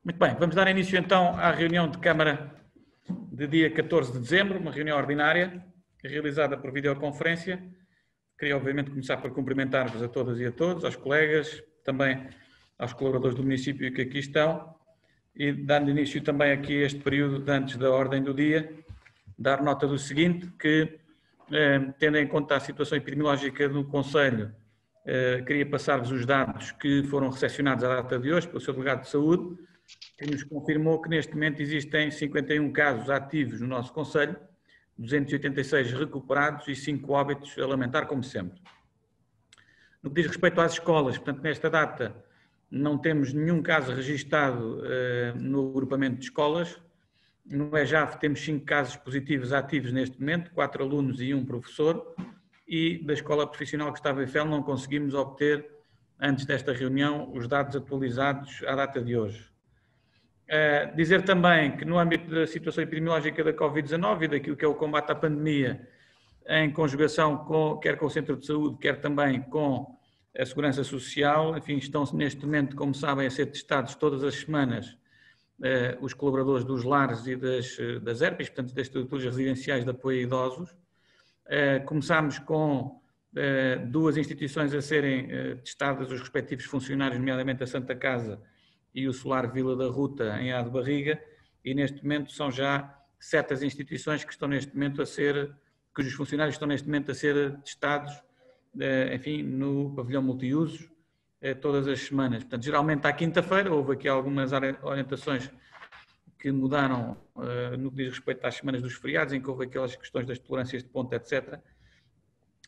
Muito bem, vamos dar início então à reunião de Câmara de dia 14 de dezembro, uma reunião ordinária, realizada por videoconferência. Queria obviamente começar por cumprimentar-vos a todas e a todos, aos colegas, também aos colaboradores do município que aqui estão, e dando início também aqui a este período de antes da ordem do dia, dar nota do seguinte, que tendo em conta a situação epidemiológica do Conselho, queria passar-vos os dados que foram recepcionados à data de hoje pelo Sr. Delegado de Saúde, que nos confirmou que neste momento existem 51 casos ativos no nosso Conselho, 286 recuperados e 5 óbitos a lamentar, como sempre. No que diz respeito às escolas, portanto, nesta data não temos nenhum caso registado no agrupamento de escolas. No EJAF temos 5 casos positivos ativos neste momento, 4 alunos e 1 professor, e da escola profissional Gustavo Eiffel não conseguimos obter, antes desta reunião, os dados atualizados à data de hoje. Dizer também que no âmbito da situação epidemiológica da Covid-19 e daquilo que é o combate à pandemia, em conjugação quer com o Centro de Saúde, quer também com a Segurança Social, enfim, estão neste momento, como sabem, a ser testados todas as semanas os colaboradores dos lares e das ERPs, portanto, das estruturas residenciais de apoio a idosos. Começámos com 2 instituições a serem testadas, os respectivos funcionários, nomeadamente a Santa Casa e o Solar Vila da Ruta, em A de Barriga, e neste momento são já 7 as instituições que estão neste momento cujos funcionários estão neste momento a ser testados, enfim, no pavilhão multiusos, todas as semanas. Portanto, geralmente à quinta-feira, houve aqui algumas orientações que mudaram no que diz respeito às semanas dos feriados, em que houve aquelas questões das tolerâncias de ponto, etc.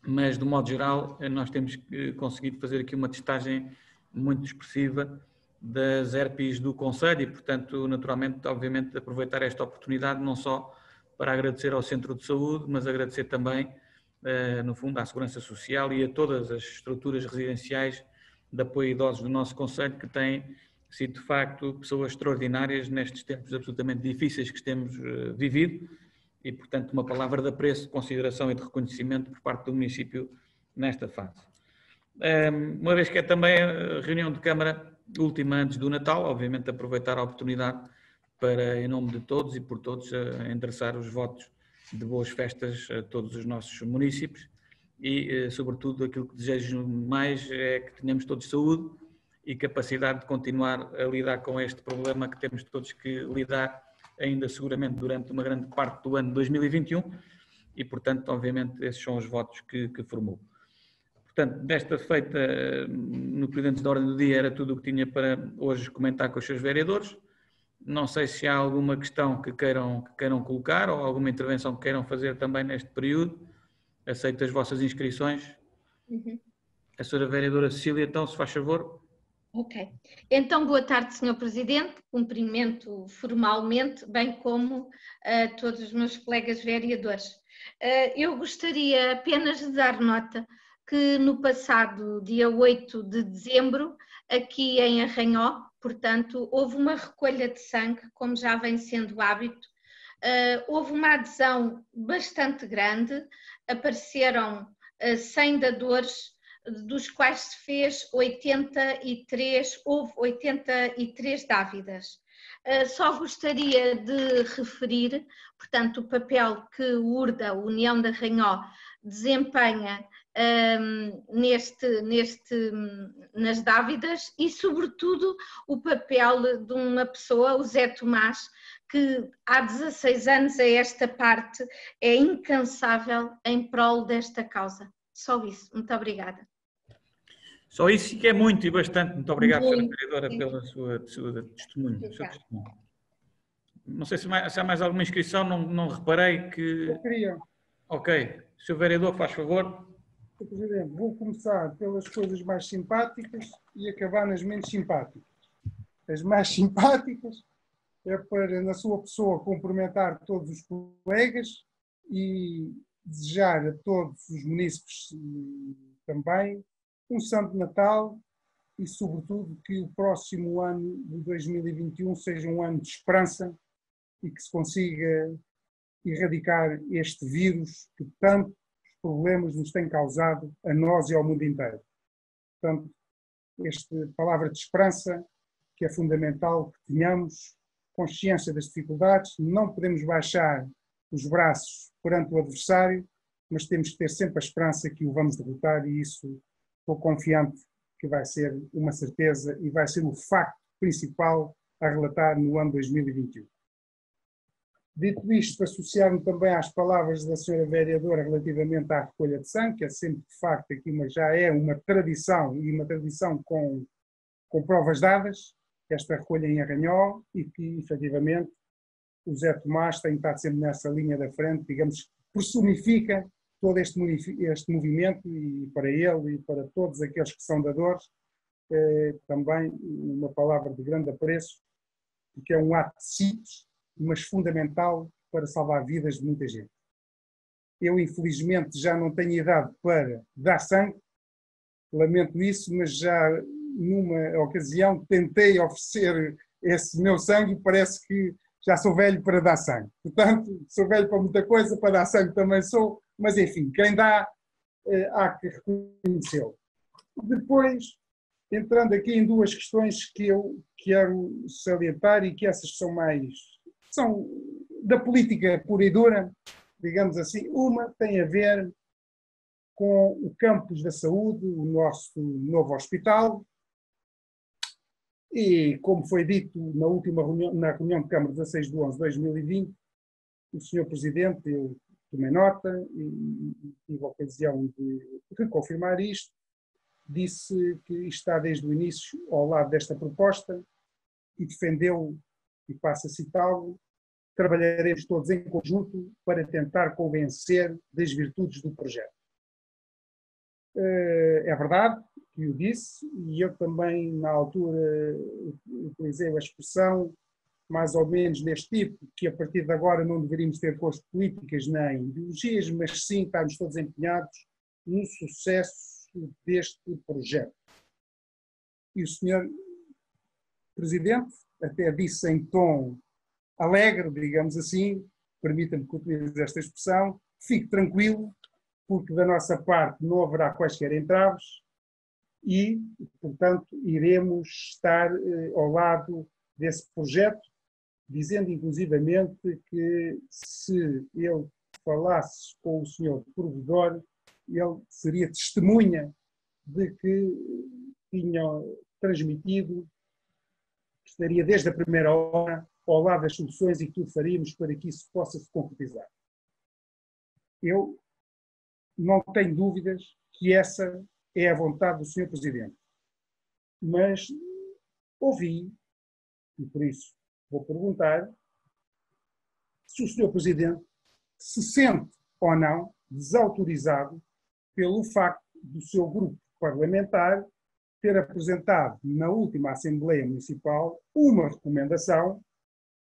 Mas, de modo geral, nós temos conseguido fazer aqui uma testagem muito expressiva das ERPs do Conselho e, portanto, naturalmente, obviamente, aproveitar esta oportunidade não só para agradecer ao Centro de Saúde, mas agradecer também, no fundo, à Segurança Social e a todas as estruturas residenciais de apoio a idosos do nosso Conselho, que têm sido, de facto, pessoas extraordinárias nestes tempos absolutamente difíceis que temos vivido e, portanto, uma palavra de apreço, de consideração e de reconhecimento por parte do município nesta fase. Uma vez que é também a reunião de Câmara última antes do Natal, obviamente aproveitar a oportunidade para, em nome de todos e por todos, endereçar os votos de boas festas a todos os nossos municípios e, sobretudo, aquilo que desejo mais é que tenhamos todos saúde e capacidade de continuar a lidar com este problema que temos todos que lidar ainda seguramente durante uma grande parte do ano de 2021 e, portanto, obviamente, esses são os votos que formulo. Portanto, desta feita, no período antes da ordem do dia, era tudo o que tinha para hoje comentar com os seus vereadores. Não sei se há alguma questão que queiram colocar ou alguma intervenção que queiram fazer também neste período. Aceito as vossas inscrições. A senhora vereadora Cecília, então, se faz favor. Ok. Então, boa tarde, Sr. Presidente. Cumprimento formalmente, bem como todos os meus colegas vereadores. Eu gostaria apenas de dar nota que no passado dia 8 de dezembro, aqui em Arranhó, portanto, houve uma recolha de sangue, como já vem sendo hábito. Houve uma adesão bastante grande, apareceram 100 dadores, dos quais se fez 83, houve 83 dávidas. Só gostaria de referir, portanto, o papel que o URDA, União de Arranhó, desempenha nas dávidas e, sobretudo, o papel de uma pessoa, o Zé Tomás, que há 16 anos a esta parte é incansável em prol desta causa. Só isso. Muito obrigada. Só isso que é muito e bastante. Muito obrigado, Sra. Vereadora, pelo seu testemunho. Não sei se há mais alguma inscrição, não reparei que... Eu queria. Ok. Sr. Vereador, faz favor. Sr. Presidente, vou começar pelas coisas mais simpáticas e acabar nas menos simpáticas. As mais simpáticas é para, na sua pessoa, cumprimentar todos os colegas e desejar a todos os munícipes também um Santo Natal e, sobretudo, que o próximo ano de 2021 seja um ano de esperança e que se consiga erradicar este vírus que tantos problemas nos tem causado a nós e ao mundo inteiro. Portanto, esta palavra de esperança que é fundamental que tenhamos consciência das dificuldades, não podemos baixar os braços perante o adversário, mas temos que ter sempre a esperança que o vamos derrotar e isso estou confiante que vai ser uma certeza e vai ser o facto principal a relatar no ano 2021. Dito isto, associar-me também às palavras da senhora vereadora relativamente à recolha de sangue, que é sempre de facto aqui, mas já é uma tradição e uma tradição com provas dadas, esta recolha em Arranhol e que efetivamente o Zé Tomás tem estado sempre nessa linha da frente, digamos, personifica todo este movimento e para ele e para todos aqueles que são dadores, também uma palavra de grande apreço, porque é um ato simples, mas fundamental para salvar vidas de muita gente. Eu, infelizmente, já não tenho idade para dar sangue, lamento isso, mas já numa ocasião tentei oferecer esse meu sangue e parece que já sou velho para dar sangue. Portanto, sou velho para muita coisa, para dar sangue também sou, mas enfim, quem dá há que reconhecê-lo. Depois, entrando aqui em duas questões que eu quero salientar e que essas são da política pura e dura, digamos assim. Uma tem a ver com o campus da saúde, o nosso novo hospital, e como foi dito na última reunião, na reunião de Câmara 16/11/2020, o Sr. Presidente, eu tomei nota e tive a ocasião de reconfirmar isto, disse que está desde o início ao lado desta proposta e defendeu, e passo a citá-lo, trabalharemos todos em conjunto para tentar convencer das virtudes do projeto. É verdade que o disse, e eu também, na altura, utilizei a expressão, mais ou menos neste tipo, que a partir de agora não deveríamos ter posto políticas nem ideologias, mas sim estarmos todos empenhados no sucesso deste projeto. E o Sr. Presidente até disse em tom alegre, digamos assim, permita-me que utilize esta expressão, fique tranquilo, porque da nossa parte não haverá quaisquer entraves e, portanto, iremos estar ao lado desse projeto, dizendo inclusivamente que se ele falasse com o senhor provedor, ele seria testemunha de que tinha transmitido, que estaria desde a primeira hora ao lado das soluções e que tudo faríamos para que isso possa se concretizar. Eu não tenho dúvidas que essa é a vontade do Sr. Presidente. Mas ouvi, e por isso vou perguntar, se o Sr. Presidente se sente ou não desautorizado pelo facto do seu grupo parlamentar ter apresentado na última Assembleia Municipal uma recomendação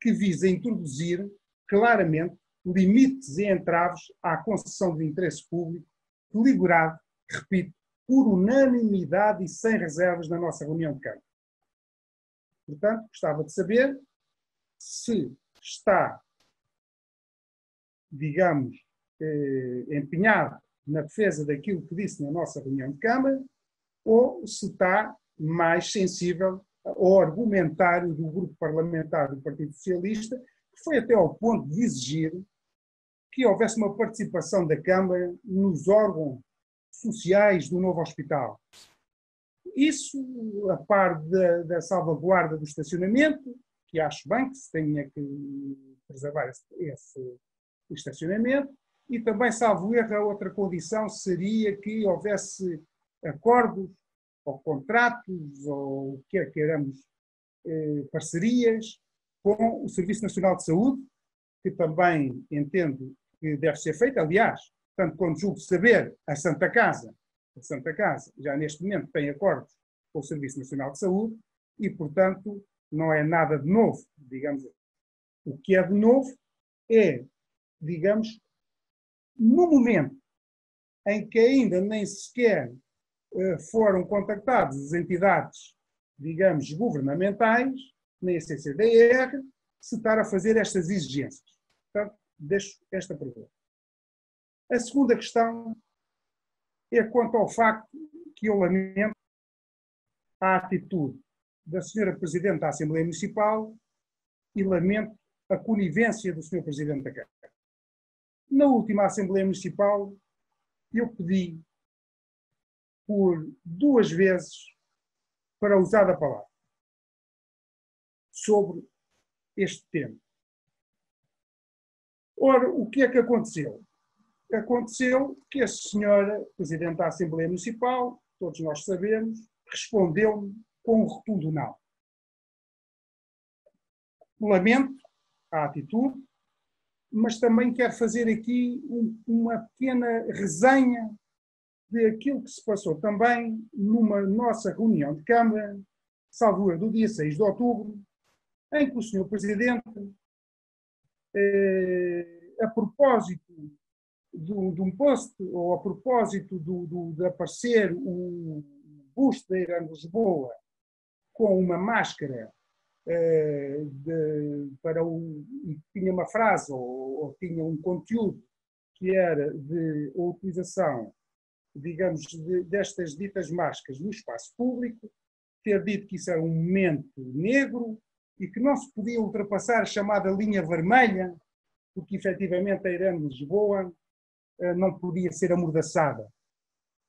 que visa introduzir claramente limites e entraves à concessão de interesse público, deliberado, repito, por unanimidade e sem reservas na nossa reunião de Câmara. Portanto, gostava de saber se está, digamos, empenhado na defesa daquilo que disse na nossa reunião de Câmara ou se está mais sensível ao argumentário do grupo parlamentar do Partido Socialista, que foi até ao ponto de exigir que houvesse uma participação da Câmara nos órgãos sociais do novo hospital. Isso, a par da salvaguarda do estacionamento, que acho bem que se tenha que preservar esse estacionamento, e também, salvo erro, a outra condição seria que houvesse acordos ou contratos ou o que queiramos, parcerias com o Serviço Nacional de Saúde, que também entendo que deve ser feito. Aliás, tanto quanto julgo saber, a Santa Casa já neste momento tem acordos com o Serviço Nacional de Saúde e, portanto, não é nada de novo, digamos. O que é de novo é, digamos, no momento em que ainda nem sequer foram contactadas as entidades, digamos, governamentais, nem a CCDR, se estar a fazer estas exigências. Portanto, deixo esta pergunta. A segunda questão é quanto ao facto que eu lamento a atitude da Sra. Presidente da Assembleia Municipal e lamento a conivência do Sr. Presidente da Câmara. Na última Assembleia Municipal, eu pedi por 2 vezes para usar a palavra sobre este tema. Ora, o que é que aconteceu? Aconteceu que a senhora Presidente da Assembleia Municipal, todos nós sabemos, respondeu-me com um rotundo não. Lamento a atitude, mas também quero fazer aqui uma pequena resenha daquilo que se passou também numa nossa reunião de Câmara, salvo erro, do dia 6 de outubro, em que o Sr. Presidente, a propósito de um post, ou a propósito de aparecer o busto da Irã de Lisboa com uma máscara tinha uma frase ou tinha um conteúdo que era de a utilização, digamos, destas ditas máscaras no espaço público, ter dito que isso era um momento negro e que não se podia ultrapassar a chamada linha vermelha, porque efetivamente a Irã de Lisboa não podia ser amordaçada.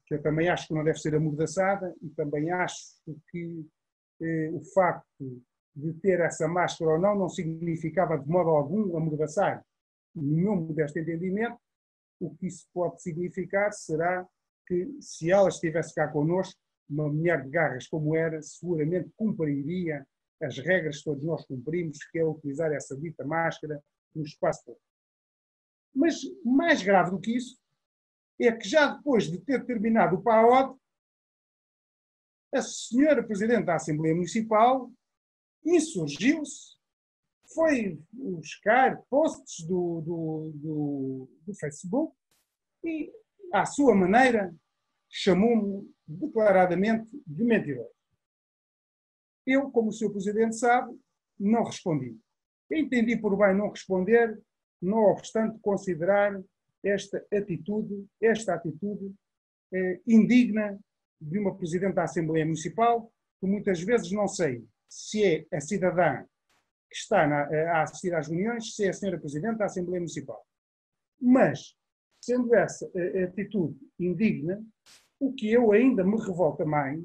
Que eu também acho que não deve ser amordaçada e também acho que o facto de ter essa máscara ou não significava de modo algum amordaçar. No meu modesto entendimento, o que isso pode significar será que, se ela estivesse cá connosco, uma mulher de garras como era, seguramente cumpriria as regras que todos nós cumprimos, que é utilizar essa dita máscara no espaço público. Mas, mais grave do que isso, é que já depois de ter terminado o PAOD, a senhora Presidente da Assembleia Municipal insurgiu-se, foi buscar posts do Facebook e, à sua maneira, chamou-me declaradamente de mentiroso. Eu, como o Sr. Presidente sabe, não respondi. Entendi por bem não responder, não obstante considerar esta atitude indigna de uma Presidente da Assembleia Municipal, que muitas vezes não sei se é a cidadã que está a assistir às reuniões, se é a Sra. Presidente da Assembleia Municipal. Mas, sendo essa a atitude indigna, o que eu ainda me revolta mais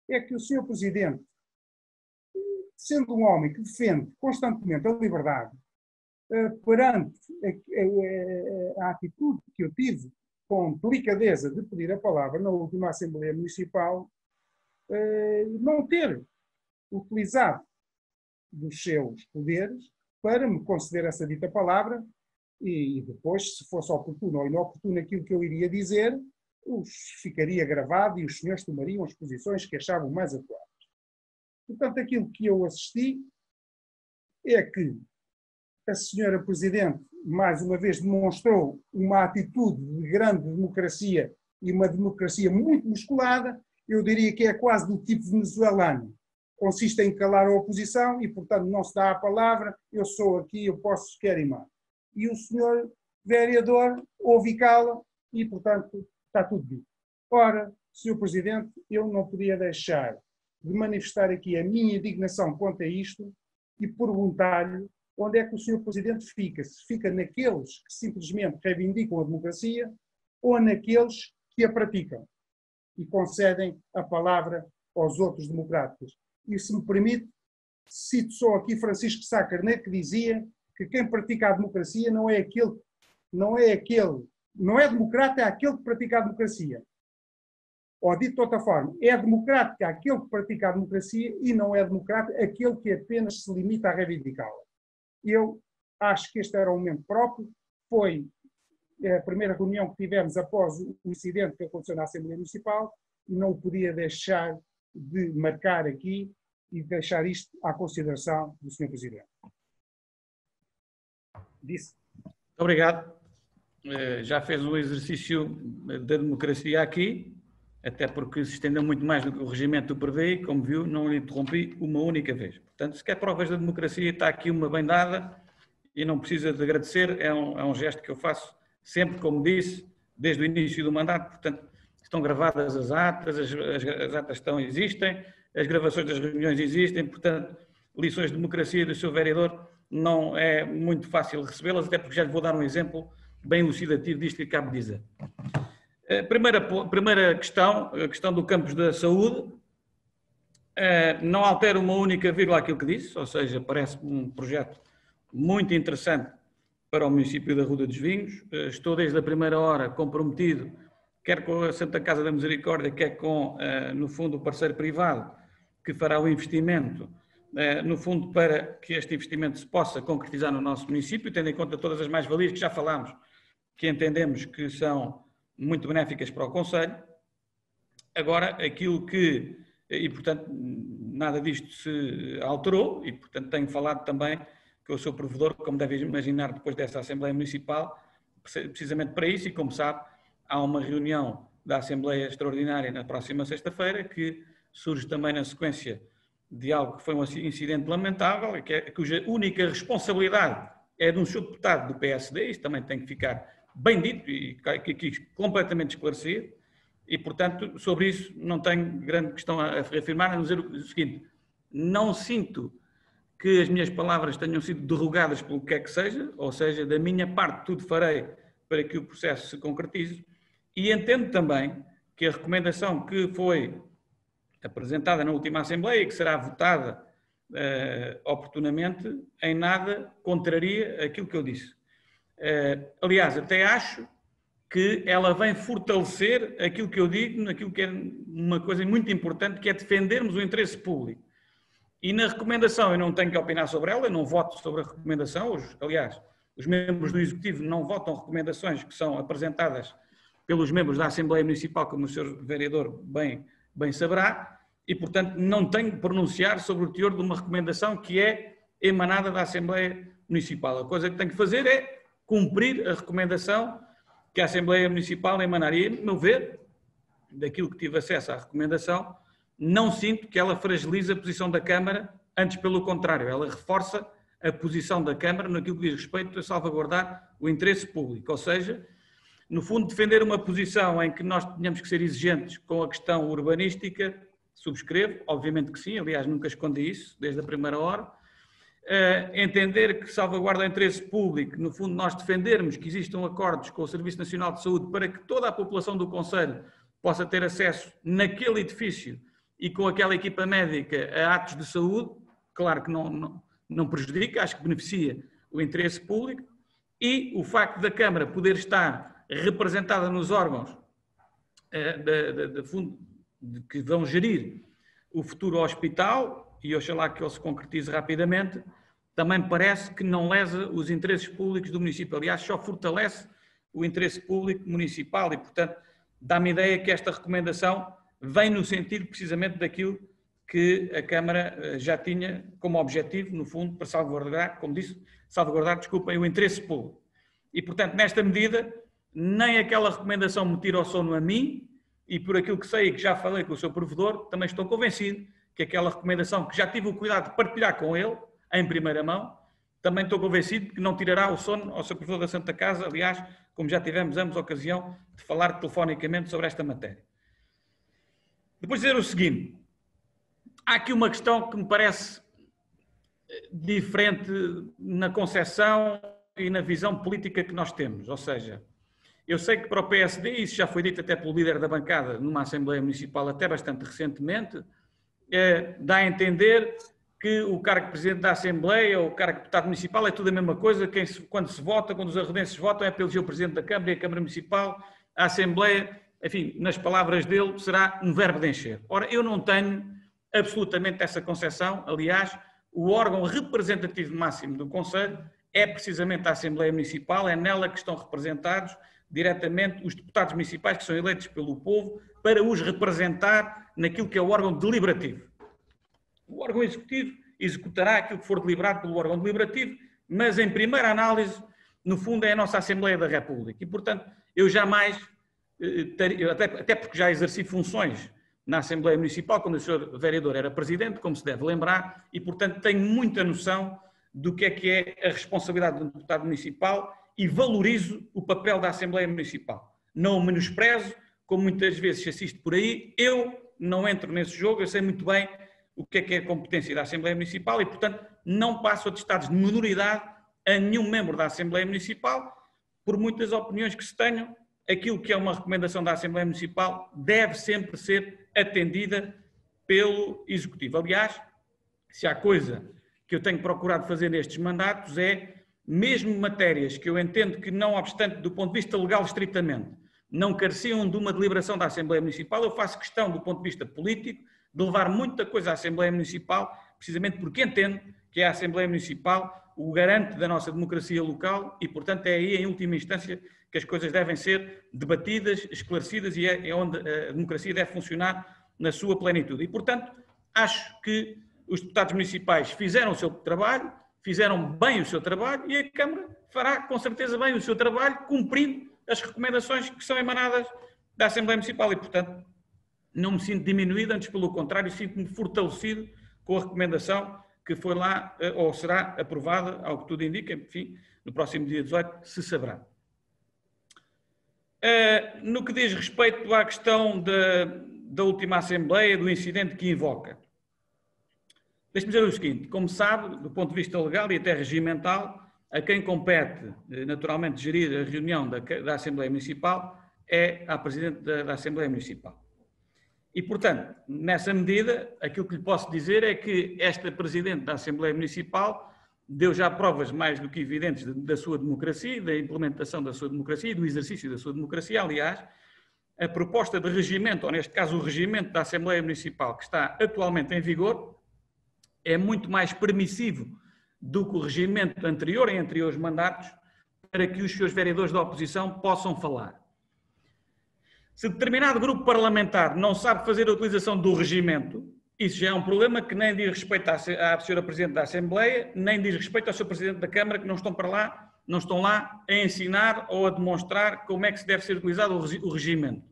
é que o Sr. Presidente, sendo um homem que defende constantemente a liberdade, perante a atitude que eu tive com delicadeza de pedir a palavra na última Assembleia Municipal, não ter utilizado dos seus poderes para me conceder essa dita palavra e depois, se fosse oportuno ou inoportuno aquilo que eu iria dizer, ficaria gravado e os senhores tomariam as posições que achavam mais adequadas. Portanto, aquilo que eu assisti é que a senhora Presidente, mais uma vez, demonstrou uma atitude de grande democracia e uma democracia muito musculada, eu diria que é quase do tipo venezuelano. Consiste em calar a oposição e, portanto, não se dá a palavra, eu sou aqui, eu posso quer e mais. E o senhor vereador ouve e cala e, portanto, está tudo dito. Ora, Sr. Presidente, eu não podia deixar de manifestar aqui a minha indignação quanto a isto e perguntar-lhe onde é que o Sr. Presidente fica. Se fica naqueles que simplesmente reivindicam a democracia ou naqueles que a praticam e concedem a palavra aos outros democratas. E, se me permite, cito só aqui Francisco Sá Carneiro, que dizia que quem pratica a democracia não é democrata, é aquele que pratica a democracia. Ou dito de outra forma, é democrático aquele que pratica a democracia e não é democrático aquele que apenas se limita a reivindicá-la. Eu acho que este era o momento próprio, foi a primeira reunião que tivemos após o incidente que aconteceu na Assembleia Municipal e não podia deixar de marcar aqui e deixar isto à consideração do Sr. Presidente. Disse. Muito obrigado. Já fez um exercício da democracia aqui, até porque se estendeu muito mais do que o regimento prevê, e, como viu, não lhe interrompi uma única vez. Portanto, se quer provas da democracia, está aqui uma bem dada e não precisa de agradecer, é um gesto que eu faço sempre, como disse, desde o início do mandato. Portanto, estão gravadas as atas, as atas existem, as gravações das reuniões existem, portanto, lições de democracia do seu vereador não é muito fácil recebê-las, até porque já lhe vou dar um exemplo bem elucidativo disto que acabo de dizer. Primeira questão, a questão do campus da saúde, não altera uma única vírgula aquilo que disse, ou seja, parece-me um projeto muito interessante para o município da Ruda dos Vinhos. Estou desde a primeira hora comprometido, quer com a Santa Casa da Misericórdia, quer com, no fundo, o parceiro privado, que fará o investimento, no fundo, para que este investimento se possa concretizar no nosso município, tendo em conta todas as mais-valias que já falámos, que entendemos que são muito benéficas para o concelho. Agora, aquilo que, e portanto, nada disto se alterou, e portanto tenho falado também com o seu provedor, como deve imaginar, depois dessa Assembleia Municipal, precisamente para isso, e como sabe, há uma reunião da Assembleia Extraordinária na próxima sexta-feira, que surge também na sequência de algo que foi um incidente lamentável, cuja única responsabilidade é de um senhor deputado do PSD, isso também tem que ficar bem dito e completamente esclarecido, e portanto sobre isso não tenho grande questão a reafirmar, a dizer o seguinte: não sinto que as minhas palavras tenham sido derrogadas pelo que quer que seja, ou seja, da minha parte tudo farei para que o processo se concretize, e entendo também que a recomendação que foi apresentada na última Assembleia e que será votada oportunamente, em nada contraria aquilo que eu disse. Aliás, até acho que ela vem fortalecer aquilo que eu digo, naquilo que é uma coisa muito importante, que é defendermos o interesse público. E na recomendação, eu não tenho que opinar sobre ela, eu não voto sobre a recomendação, aliás, os membros do Executivo não votam recomendações que são apresentadas pelos membros da Assembleia Municipal, como o Sr. Vereador bem saberá, e, portanto, não tenho que pronunciar sobre o teor de uma recomendação que é emanada da Assembleia Municipal. A coisa que tenho que fazer é cumprir a recomendação que a Assembleia Municipal emanaria. A meu ver, daquilo que tive acesso à recomendação, não sinto que ela fragilize a posição da Câmara, antes pelo contrário, ela reforça a posição da Câmara naquilo que diz respeito a salvaguardar o interesse público, ou seja, no fundo, defender uma posição em que nós tenhamos que ser exigentes com a questão urbanística. Subscrevo, obviamente que sim, aliás nunca escondi isso, desde a primeira hora. Entender que salvaguarda o interesse público, no fundo nós defendermos que existam acordos com o Serviço Nacional de Saúde para que toda a população do concelho possa ter acesso naquele edifício e com aquela equipa médica a atos de saúde, claro que não prejudica, acho que beneficia o interesse público, e o facto da Câmara poder estar representada nos órgãos de fundo que vão gerir o futuro hospital, e oxalá que ele se concretize rapidamente, também parece que não lesa os interesses públicos do município. Aliás, só fortalece o interesse público municipal e, portanto, dá-me ideia que esta recomendação vem no sentido precisamente daquilo que a Câmara já tinha como objetivo, no fundo, para salvaguardar, como disse, desculpem, o interesse público. E, portanto, nesta medida, nem aquela recomendação me tira o sono a mim, e por aquilo que sei e que já falei com o seu provedor, também estou convencido que aquela recomendação que já tive o cuidado de partilhar com ele, em primeira mão, também estou convencido que não tirará o sono ao seu provedor da Santa Casa, aliás, como já tivemos ambos a ocasião de falar telefonicamente sobre esta matéria. Depois dizer o seguinte: há aqui uma questão que me parece diferente na concepção e na visão política que nós temos, ou seja, eu sei que para o PSD, isso já foi dito até pelo líder da bancada numa Assembleia Municipal até bastante recentemente, dá a entender que o cargo de Presidente da Assembleia ou o cargo de Deputado Municipal é tudo a mesma coisa, quando se vota, quando os arrodenses votam, é para eleger o Presidente da Câmara e a Câmara Municipal, a Assembleia, enfim, nas palavras dele, será um verbo de encher. Ora, eu não tenho absolutamente essa concepção, aliás, o órgão representativo máximo do Conselho é precisamente a Assembleia Municipal, é nela que estão representados diretamente os deputados municipais que são eleitos pelo povo para os representar naquilo que é o órgão deliberativo. O órgão executivo executará aquilo que for deliberado pelo órgão deliberativo, mas em primeira análise, no fundo, é a nossa Assembleia da República. E, portanto, eu jamais, até porque já exerci funções na Assembleia Municipal, quando o Sr. Vereador era Presidente, como se deve lembrar, e, portanto, tenho muita noção do que é a responsabilidade de um deputado municipal e valorizo o papel da Assembleia Municipal. Não o menosprezo, como muitas vezes se assiste por aí, eu não entro nesse jogo, eu sei muito bem o que é a competência da Assembleia Municipal e, portanto, não passo atestados de minoridade a nenhum membro da Assembleia Municipal, por muitas opiniões que se tenham. Aquilo que é uma recomendação da Assembleia Municipal deve sempre ser atendida pelo Executivo. Aliás, se há coisa que eu tenho procurado fazer nestes mandatos é, mesmo matérias que eu entendo que, não obstante, do ponto de vista legal estritamente, não careciam de uma deliberação da Assembleia Municipal, eu faço questão, do ponto de vista político, de levar muita coisa à Assembleia Municipal, precisamente porque entendo que é a Assembleia Municipal o garante da nossa democracia local e, portanto, é aí, em última instância, que as coisas devem ser debatidas, esclarecidas e é onde a democracia deve funcionar na sua plenitude. E, portanto, acho que os deputados municipais fizeram o seu trabalho, fizeram bem o seu trabalho e a Câmara fará, com certeza, bem o seu trabalho, cumprindo as recomendações que são emanadas da Assembleia Municipal e, portanto, não me sinto diminuído, antes pelo contrário, sinto-me fortalecido com a recomendação que foi lá, ou será aprovada, ao que tudo indica, enfim, no próximo dia 18 se saberá. No que diz respeito à questão da última Assembleia, do incidente que invoca, deixe-me dizer o seguinte: como sabe, do ponto de vista legal e até regimental, a quem compete, naturalmente, gerir a reunião da Assembleia Municipal é a Presidente da Assembleia Municipal. E, portanto, nessa medida, aquilo que lhe posso dizer é que esta Presidente da Assembleia Municipal deu já provas mais do que evidentes da sua democracia, da implementação da sua democracia e do exercício da sua democracia. Aliás, a proposta de regimento, ou neste caso o regimento da Assembleia Municipal, que está atualmente em vigor, é muito mais permissivo do que o regimento anterior, em anteriores mandatos, para que os seus vereadores da oposição possam falar. Se determinado grupo parlamentar não sabe fazer a utilização do regimento, isso já é um problema que nem diz respeito à Sra. Presidente da Assembleia, nem diz respeito ao Sr. Presidente da Câmara, que não estão lá a ensinar ou a demonstrar como é que se deve ser utilizado o regimento.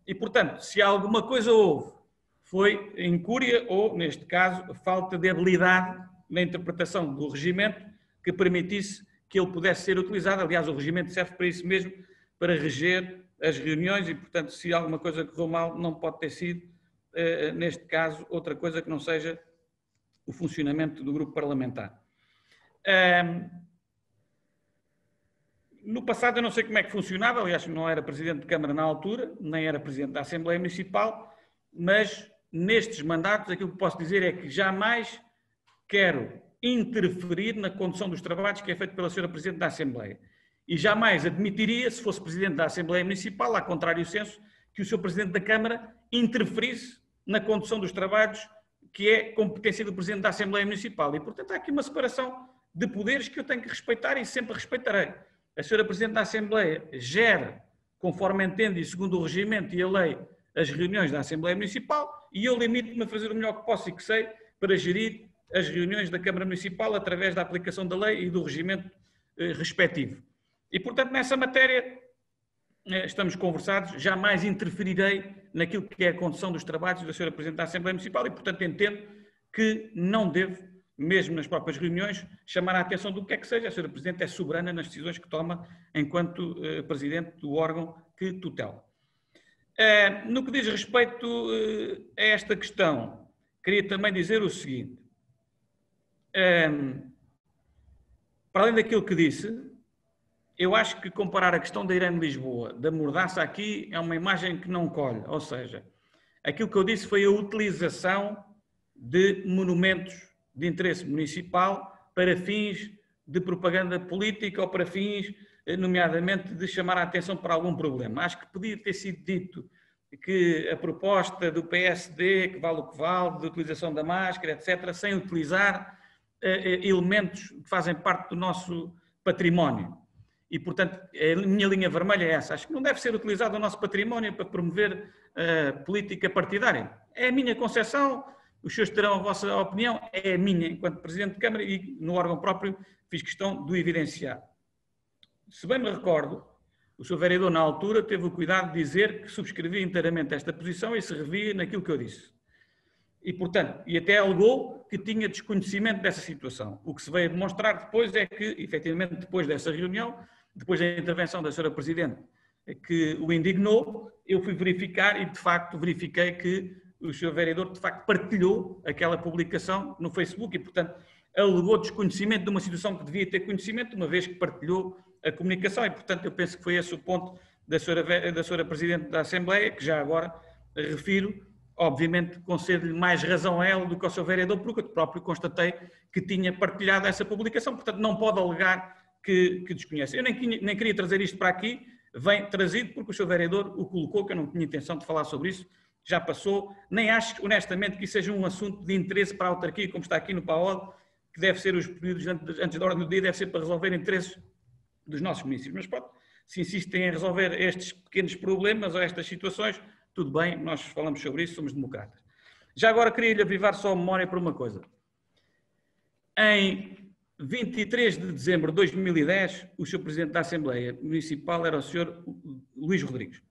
E, portanto, se alguma coisa houve, foi incúria ou, neste caso, falta de habilidade na interpretação do regimento que permitisse que ele pudesse ser utilizado. Aliás, o regimento serve para isso mesmo, para reger as reuniões e, portanto, se alguma coisa correu mal, não pode ter sido, neste caso, outra coisa que não seja o funcionamento do grupo parlamentar. No passado eu não sei como é que funcionava, aliás, não era Presidente de Câmara na altura, nem era Presidente da Assembleia Municipal, mas nestes mandatos aquilo que posso dizer é que jamais quero interferir na condução dos trabalhos que é feito pela Sra. Presidente da Assembleia. E jamais admitiria, se fosse Presidente da Assembleia Municipal, a contrário senso, que o Sr. Presidente da Câmara interferisse na condução dos trabalhos que é competência do Presidente da Assembleia Municipal. E, portanto, há aqui uma separação de poderes que eu tenho que respeitar e sempre respeitarei. A Sra. Presidente da Assembleia gera, conforme entende e segundo o regimento e a lei, as reuniões da Assembleia Municipal e eu limito-me a fazer o melhor que posso e que sei para gerir as reuniões da Câmara Municipal através da aplicação da lei e do regimento respectivo. E, portanto, nessa matéria estamos conversados, jamais interferirei naquilo que é a condução dos trabalhos da Sra. Presidente da Assembleia Municipal e, portanto, entendo que não devo, mesmo nas próprias reuniões, chamar a atenção do que é que seja. A Sra. Presidente é soberana nas decisões que toma enquanto Presidente do órgão que tutela. No que diz respeito a esta questão, queria também dizer o seguinte. Para além daquilo que disse, eu acho que comparar a questão da Irene Lisboa, da Mordaça aqui, é uma imagem que não colhe. Ou seja, aquilo que eu disse foi a utilização de monumentos de interesse municipal para fins de propaganda política ou para fins, nomeadamente, de chamar a atenção para algum problema. Acho que podia ter sido dito que a proposta do PSD, que vale o que vale, de utilização da máscara, etc., sem utilizar elementos que fazem parte do nosso património. E, portanto, a minha linha vermelha é essa. Acho que não deve ser utilizado o nosso património para promover política partidária. É a minha concepção, os senhores terão a vossa opinião, é a minha enquanto Presidente de Câmara e no órgão próprio fiz questão de o evidenciar. Se bem me recordo, o Sr. Vereador, na altura, teve o cuidado de dizer que subscrevia inteiramente esta posição e se revia naquilo que eu disse. E, portanto, e até alegou que tinha desconhecimento dessa situação. O que se veio a demonstrar depois é que, efetivamente, depois dessa reunião, depois da intervenção da Sra. Presidente, que o indignou, eu fui verificar e, de facto, verifiquei que o Sr. Vereador, de facto, partilhou aquela publicação no Facebook e, portanto, alegou desconhecimento de uma situação que devia ter conhecimento, uma vez que partilhou a comunicação. E, portanto, eu penso que foi esse o ponto da Sra. Presidente da Assembleia, que já agora refiro, obviamente concedo-lhe mais razão a ela do que ao Sr. Vereador, porque eu próprio constatei que tinha partilhado essa publicação. Portanto, não pode alegar que desconhece. Eu nem queria trazer isto para aqui, vem trazido porque o Sr. Vereador o colocou, que eu não tinha intenção de falar sobre isso, já passou. Nem acho, honestamente, que isso seja um assunto de interesse para a autarquia, como está aqui no PAOD, que deve ser os pedidos antes da ordem do dia, deve ser para resolver interesses dos nossos municípios. Mas pronto, se insistem em resolver estes pequenos problemas ou estas situações, tudo bem, nós falamos sobre isso, somos democratas. Já agora queria-lhe avivar só a memória por uma coisa. Em 23 de dezembro de 2010, o Sr. Presidente da Assembleia Municipal era o Sr. Luís Rodrigues.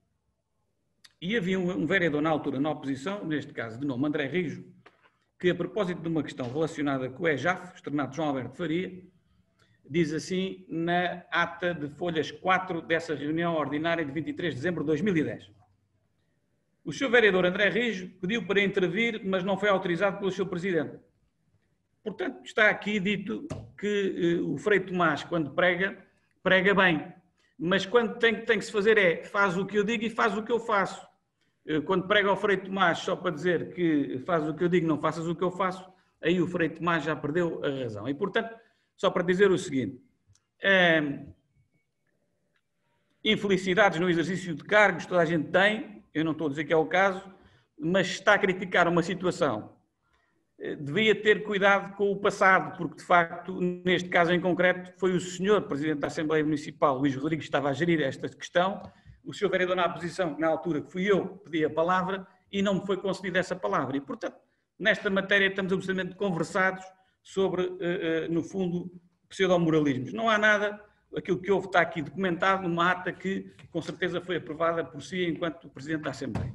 E havia um vereador na altura na oposição, neste caso de nome André Rijo, que a propósito de uma questão relacionada com o EJAF, externato João Alberto Faria, diz assim na ata de folhas 4 dessa reunião ordinária de 23 de dezembro de 2010. O Sr. Vereador André Rijo pediu para intervir, mas não foi autorizado pelo Sr. Presidente. Portanto, está aqui dito que o Frei Tomás, quando prega, prega bem. Mas quando tem que se fazer é, faz o que eu digo e faz o que eu faço. Quando prega ao Frei Tomás só para dizer que faz o que eu digo, não faças o que eu faço, aí o Frei Tomás já perdeu a razão. E, portanto, só para dizer o seguinte, infelicidades no exercício de cargos, toda a gente tem, eu não estou a dizer que é o caso, mas está a criticar uma situação. Devia ter cuidado com o passado, porque, de facto, neste caso em concreto, foi o Sr. Presidente da Assembleia Municipal, Luís Rodrigues, que estava a gerir esta questão, o Sr. Vereador na oposição, na altura que fui eu, pedi a palavra e não me foi concedida essa palavra. E, portanto, nesta matéria estamos absolutamente conversados sobre, no fundo, pseudo-moralismos. Não há nada, aquilo que houve está aqui documentado numa ata que, com certeza, foi aprovada por si enquanto Presidente da Assembleia.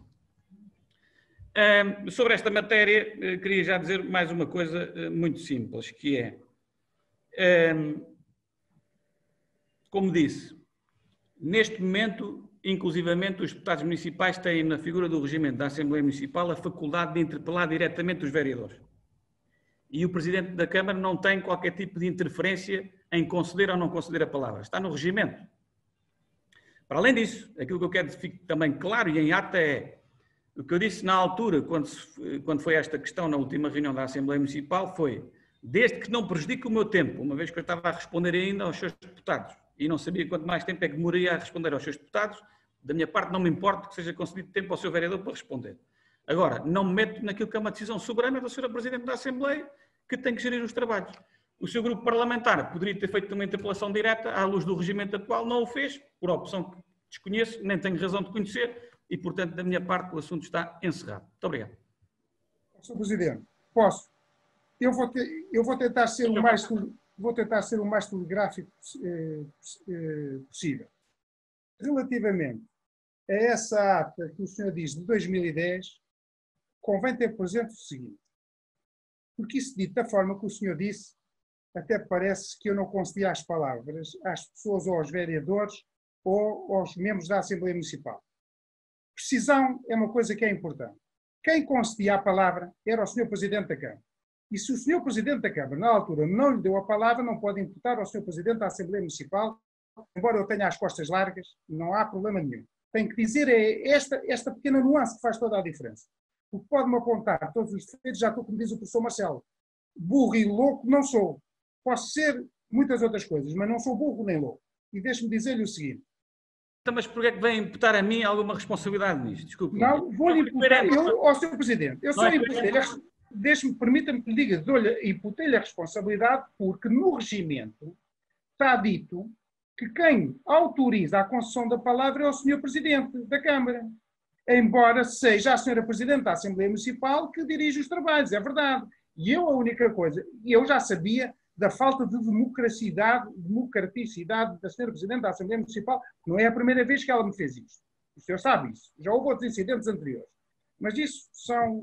Sobre esta matéria, queria já dizer mais uma coisa muito simples, que é, como disse, neste momento, inclusivamente, os deputados municipais têm, na figura do regimento da Assembleia Municipal, a faculdade de interpelar diretamente os vereadores. E o Presidente da Câmara não tem qualquer tipo de interferência em conceder ou não conceder a palavra. Está no regimento. Para além disso, aquilo que eu quero que fique também claro e em ata é, o que eu disse na altura, quando foi esta questão na última reunião da Assembleia Municipal, foi, desde que não prejudique o meu tempo, uma vez que eu estava a responder ainda aos seus deputados, e não sabia quanto mais tempo é que demoraria a responder aos seus deputados, da minha parte não me importa que seja concedido tempo ao seu vereador para responder. Agora, não me meto naquilo que é uma decisão soberana da Sra. Presidente da Assembleia, que tem que gerir os trabalhos. O seu grupo parlamentar poderia ter feito uma interpelação direta à luz do regimento atual, não o fez, por opção que desconheço, nem tenho razão de conhecer, e, portanto, da minha parte, o assunto está encerrado. Muito obrigado. Sr. Presidente, posso? Eu vou tentar ser o mais telegráfico possível. Relativamente a essa ata que o senhor diz de 2010, convém ter presente o seguinte, porque isso dito da forma que o senhor disse, até parece que eu não concedi as palavras às pessoas ou aos vereadores ou aos membros da Assembleia Municipal. Precisão é uma coisa que é importante. Quem concedia a palavra era o Sr. Presidente da Câmara. E se o Sr. Presidente da Câmara, na altura, não lhe deu a palavra, não pode imputar ao Sr. Presidente da Assembleia Municipal, embora eu tenha as costas largas, não há problema nenhum. Tem que dizer esta pequena nuance que faz toda a diferença. Porque pode-me apontar todos os defeitos, já estou como diz o professor Marcelo. Burro e louco não sou. Posso ser muitas outras coisas, mas não sou burro nem louco. E deixe-me dizer-lhe o seguinte. Mas porquê é que vem imputar a mim alguma responsabilidade nisto? Desculpe. Não, vou-lhe imputar, ao Sr. Presidente, eu só imputei-lhe, permita-me que lhe diga, imputei-lhe a responsabilidade porque no regimento está dito que quem autoriza a concessão da palavra é o Sr. Presidente da Câmara. Embora seja a Sra. Presidente da Assembleia Municipal que dirige os trabalhos, é verdade. E eu a única coisa, eu já sabia da falta de democraticidade da Sra. Presidente da Assembleia Municipal. Não é a primeira vez que ela me fez isto. O senhor sabe isso. Já houve outros incidentes anteriores. Mas isso são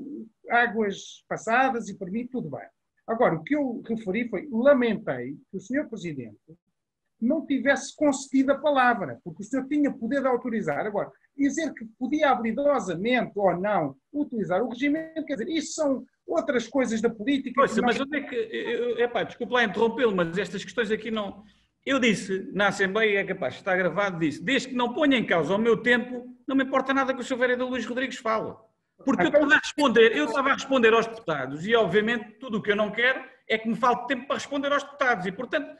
águas passadas e, para mim, tudo bem. Agora, o que eu referi foi, lamentei que o Sr. Presidente não tivesse concedido a palavra, porque o senhor tinha poder de autorizar. Agora, dizer que podia habilidosamente ou não utilizar o regimento, quer dizer, isso são outras coisas da política. Pois, mas onde é que... desculpe lá interrompê-lo, mas estas questões aqui não... Eu disse na Assembleia, é capaz, está gravado, disse, desde que não ponha em causa o meu tempo, não me importa nada que o Sr. Vereador Luís Rodrigues fale. Porque eu estava a responder aos deputados e, obviamente, tudo o que eu não quero é que me falte tempo para responder aos deputados. E, portanto,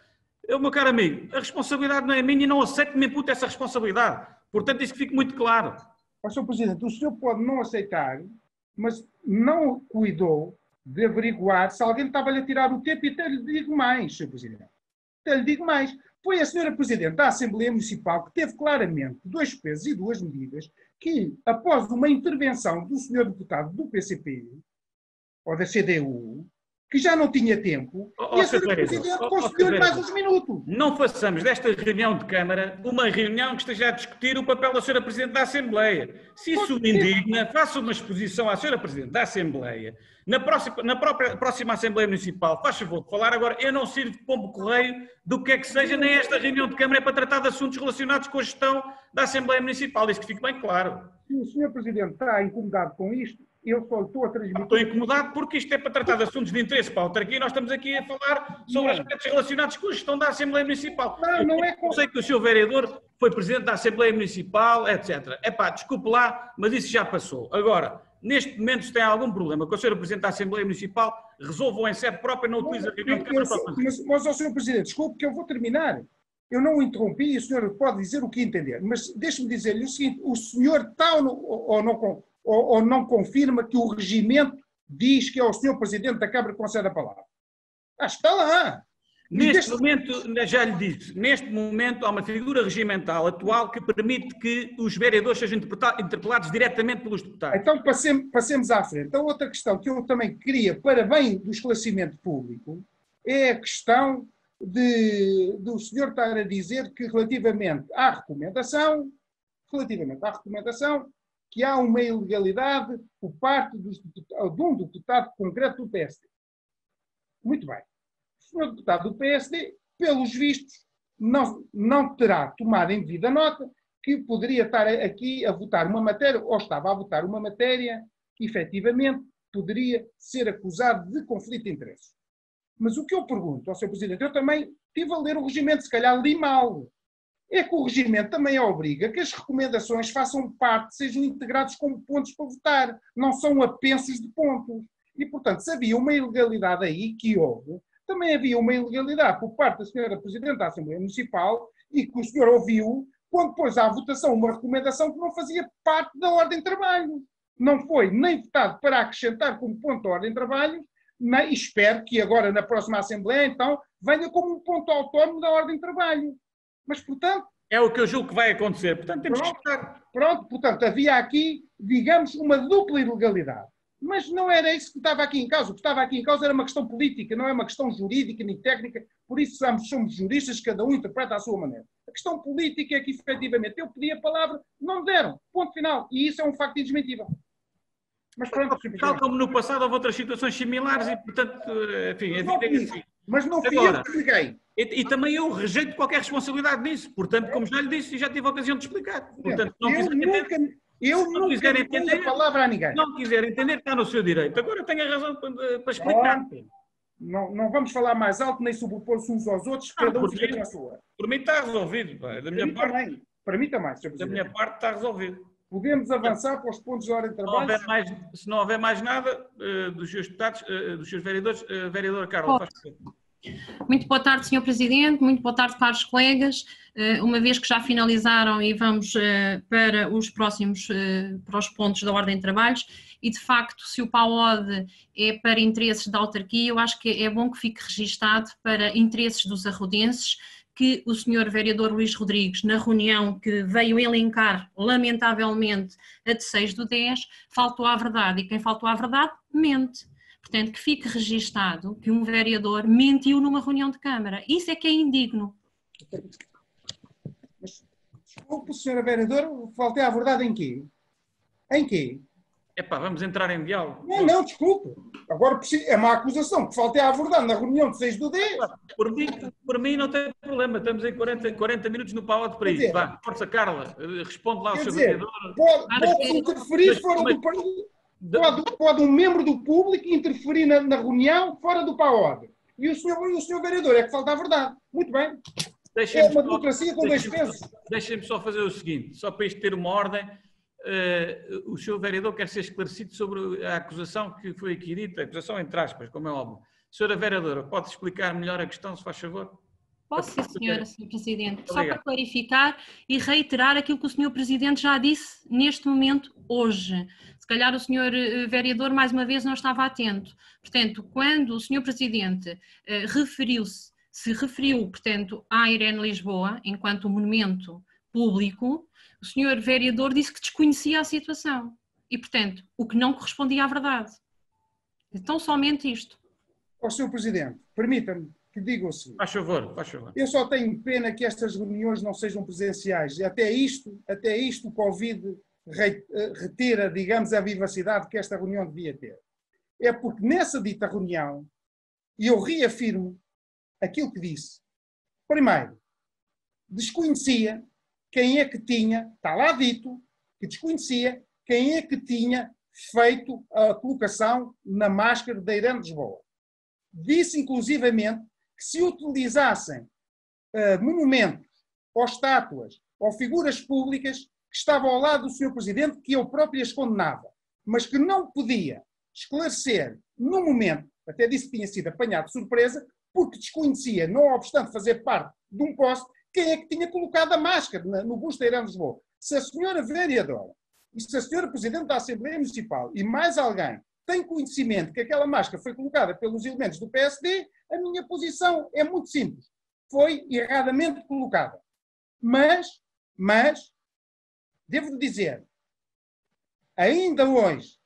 meu caro amigo, a responsabilidade não é minha e não aceito que me impute essa responsabilidade. Portanto, isso que fique muito claro. Sr. Presidente, o senhor pode não aceitar, mas não cuidou de averiguar se alguém estava-lhe a tirar o tempo, e até lhe digo mais, Sr. Presidente. Até lhe digo mais. Foi a Sra. Presidente da Assembleia Municipal que teve claramente 2 pesos e 2 medidas que, após uma intervenção do Sr. Deputado do PCP, ou da CDU, que já não tinha tempo, e a Sra. Presidente concedeu-lhe mais uns minutos. Não façamos desta reunião de Câmara uma reunião que esteja a discutir o papel da Sra. Presidente da Assembleia. Se isso me indigna, faça uma exposição à Sra. Presidente da Assembleia. Na próxima Assembleia Municipal, faz favor de falar agora, eu não sirvo de pombo-correio do que é que seja, nem esta reunião de Câmara é para tratar de assuntos relacionados com a gestão da Assembleia Municipal, isso que fique bem claro. Se o Sr. Presidente está incomodado com isto, eu só estou a transmitir... Estou incomodado porque isto é para tratar de assuntos de interesse para a autarquia e nós estamos aqui a falar sobre aspectos relacionados com a gestão da Assembleia Municipal. Não é... Eu sei que o Sr. Vereador foi Presidente da Assembleia Municipal, etc. Desculpe lá, mas isso já passou. Agora, neste momento, se tem algum problema com o Sr. Presidente da Assembleia Municipal, resolvam em sede própria, não utilize a reunião de Câmara para fazer. Mas, Sr. Presidente, desculpe que eu vou terminar. Eu não o interrompi e o senhor pode dizer o que entender. Mas deixe-me dizer-lhe o seguinte, o senhor está ou não confirma que o regimento diz que é o Sr. Presidente da Câmara que concede a palavra? Acho que está lá. Neste momento, já lhe disse, neste momento há uma figura regimental atual que permite que os vereadores sejam interpelados diretamente pelos deputados. Então passemos à frente. Então outra questão que eu também queria, para bem do esclarecimento público, é a questão do senhor estar a dizer que relativamente à recomendação, que há uma ilegalidade por parte de um deputado concreto do PSD. Muito bem. O senhor deputado do PSD, pelos vistos, não terá tomado em devida nota que poderia estar aqui a votar uma matéria, ou estava a votar uma matéria que, efetivamente, poderia ser acusado de conflito de interesses. Mas o que eu pergunto ao Sr. Presidente, eu também estive a ler o regimento, se calhar li mal. É que o regimento também obriga que as recomendações façam parte, sejam integrados como pontos para votar, não são apensos de pontos. E, portanto, se havia uma ilegalidade aí, que houve, também havia uma ilegalidade por parte da Sra. Presidente da Assembleia Municipal e que o senhor ouviu quando pôs à votação uma recomendação que não fazia parte da ordem de trabalho. Não foi nem votado para acrescentar como ponto da ordem de trabalho, e espero que agora na próxima Assembleia, então, venha como um ponto autónomo da ordem de trabalho. Mas, portanto... É o que eu julgo que vai acontecer. Portanto, temos que esperar. Pronto, portanto, havia aqui, digamos, uma dupla ilegalidade. Mas não era isso que estava aqui em causa. O que estava aqui em causa era uma questão política, não é uma questão jurídica nem técnica. Por isso somos juristas, cada um interpreta à sua maneira. A questão política é que, efetivamente, eu pedi a palavra, não me deram. Ponto final. E isso é um facto indesmentível. Mas pronto, tal como no passado houve outras situações similares e, portanto, enfim, a vida é assim. Mas não fui eu que liguei. E também eu rejeito qualquer responsabilidade nisso. Portanto, como já lhe disse e já tive a ocasião de explicar. Portanto, eu nunca quiser entender a palavra a ninguém. Não quiser entender, está no seu direito. Agora tenho a razão para explicar. Não vamos falar mais alto nem sobrepor-se uns aos outros, cada um fica com a sua. Por mim está resolvido. Da minha parte, para mim também. Da minha parte está resolvido. Podemos avançar para os pontos de ordem de trabalho. Se não houver mais nada dos seus deputados, dos seus vereadores, vereador Carlos, faz favor. Muito boa tarde, Sr. Presidente, muito boa tarde, caros colegas. Uma vez que já finalizaram e vamos para os próximos, para os pontos da ordem de trabalhos, e de facto, se o PAOD é para interesses da autarquia, eu acho que é bom que fique registado para interesses dos arrodenses, que o Sr. Vereador Luís Rodrigues, na reunião que veio elencar, lamentavelmente, a de 6/10, faltou à verdade, e quem faltou à verdade, mente. Portanto, que fique registado que um vereador mentiu numa reunião de Câmara. Isso é que é indigno. Mas, desculpe, Sra. Vereadora, faltei à verdade em quê? Em quê? Epá, vamos entrar em diálogo. Não, desculpe. Agora é uma acusação que faltei à verdade na reunião de 6 do 10. Por mim não tem problema, estamos em 40 minutos no PAO para isso. Vá, força, Carla, responde lá ao seu vereador. Pode interferir fora do partido. Pode um membro do público interferir na reunião fora do PAO. E o senhor vereador é que falta a verdade. Muito bem. É uma democracia com dois pesos. Deixem-me só fazer o seguinte, só para isto ter uma ordem. O senhor vereador quer ser esclarecido sobre a acusação que foi aqui dita, acusação entre aspas, como é óbvio. Senhora vereadora, pode explicar melhor a questão, se faz favor? Posso, sim, senhora, Sr. Presidente. Só para clarificar e reiterar aquilo que o Sr. Presidente já disse neste momento, hoje. Se calhar o Sr. Vereador, mais uma vez, não estava atento. Portanto, quando o Sr. Presidente se referiu, portanto, à Irene Lisboa, enquanto monumento público, o Sr. Vereador disse que desconhecia a situação. E, portanto, o que não correspondia à verdade. Então, somente isto. Ó, Sr. Presidente, permita-me que diga o seguinte. Faz favor, faz favor. Eu só tenho pena que estas reuniões não sejam presenciais. E até isto o Covid retira, digamos, a vivacidade que esta reunião devia ter. É porque nessa dita reunião, e eu reafirmo aquilo que disse, primeiro, desconhecia quem é que tinha, está lá dito, que desconhecia quem é que tinha feito a colocação na máscara da Irene Lisboa. Disse, inclusivamente, que se utilizassem monumentos, ou estátuas, ou figuras públicas que estavam ao lado do Sr. Presidente, que eu próprio as condenava, mas que não podia esclarecer no momento, até disse que tinha sido apanhado de surpresa, porque desconhecia, não obstante fazer parte de um poste, quem é que tinha colocado a máscara no busto da Irene Lisboa. Se a senhora vereadora e se a senhora Presidente da Assembleia Municipal e mais alguém tem conhecimento que aquela máscara foi colocada pelos elementos do PSD, a minha posição é muito simples. Foi erradamente colocada. Mas, devo dizer, ainda hoje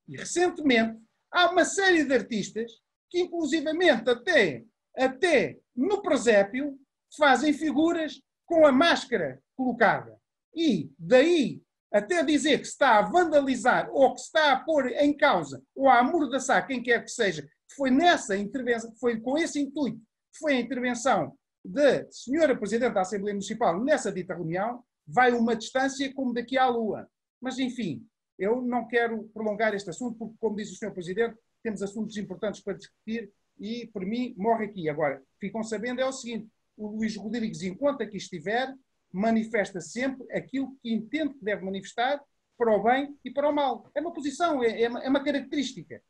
e recentemente, há uma série de artistas que, inclusivamente, até no presépio, fazem figuras com a máscara colocada. E daí até dizer que se está a vandalizar ou que se está a pôr em causa ou a amordaçar quem quer que seja, que foi nessa intervenção, foi com esse intuito que foi a intervenção da senhora Presidente da Assembleia Municipal nessa dita reunião, vai uma distância como daqui à lua. Mas, enfim, eu não quero prolongar este assunto porque, como diz o senhor Presidente, temos assuntos importantes para discutir e, por mim, morre aqui. Agora, ficam sabendo é o seguinte, o Luís Rodrigues, enquanto aqui estiver, manifesta sempre aquilo que entende que deve manifestar para o bem e para o mal. É uma posição, é uma característica.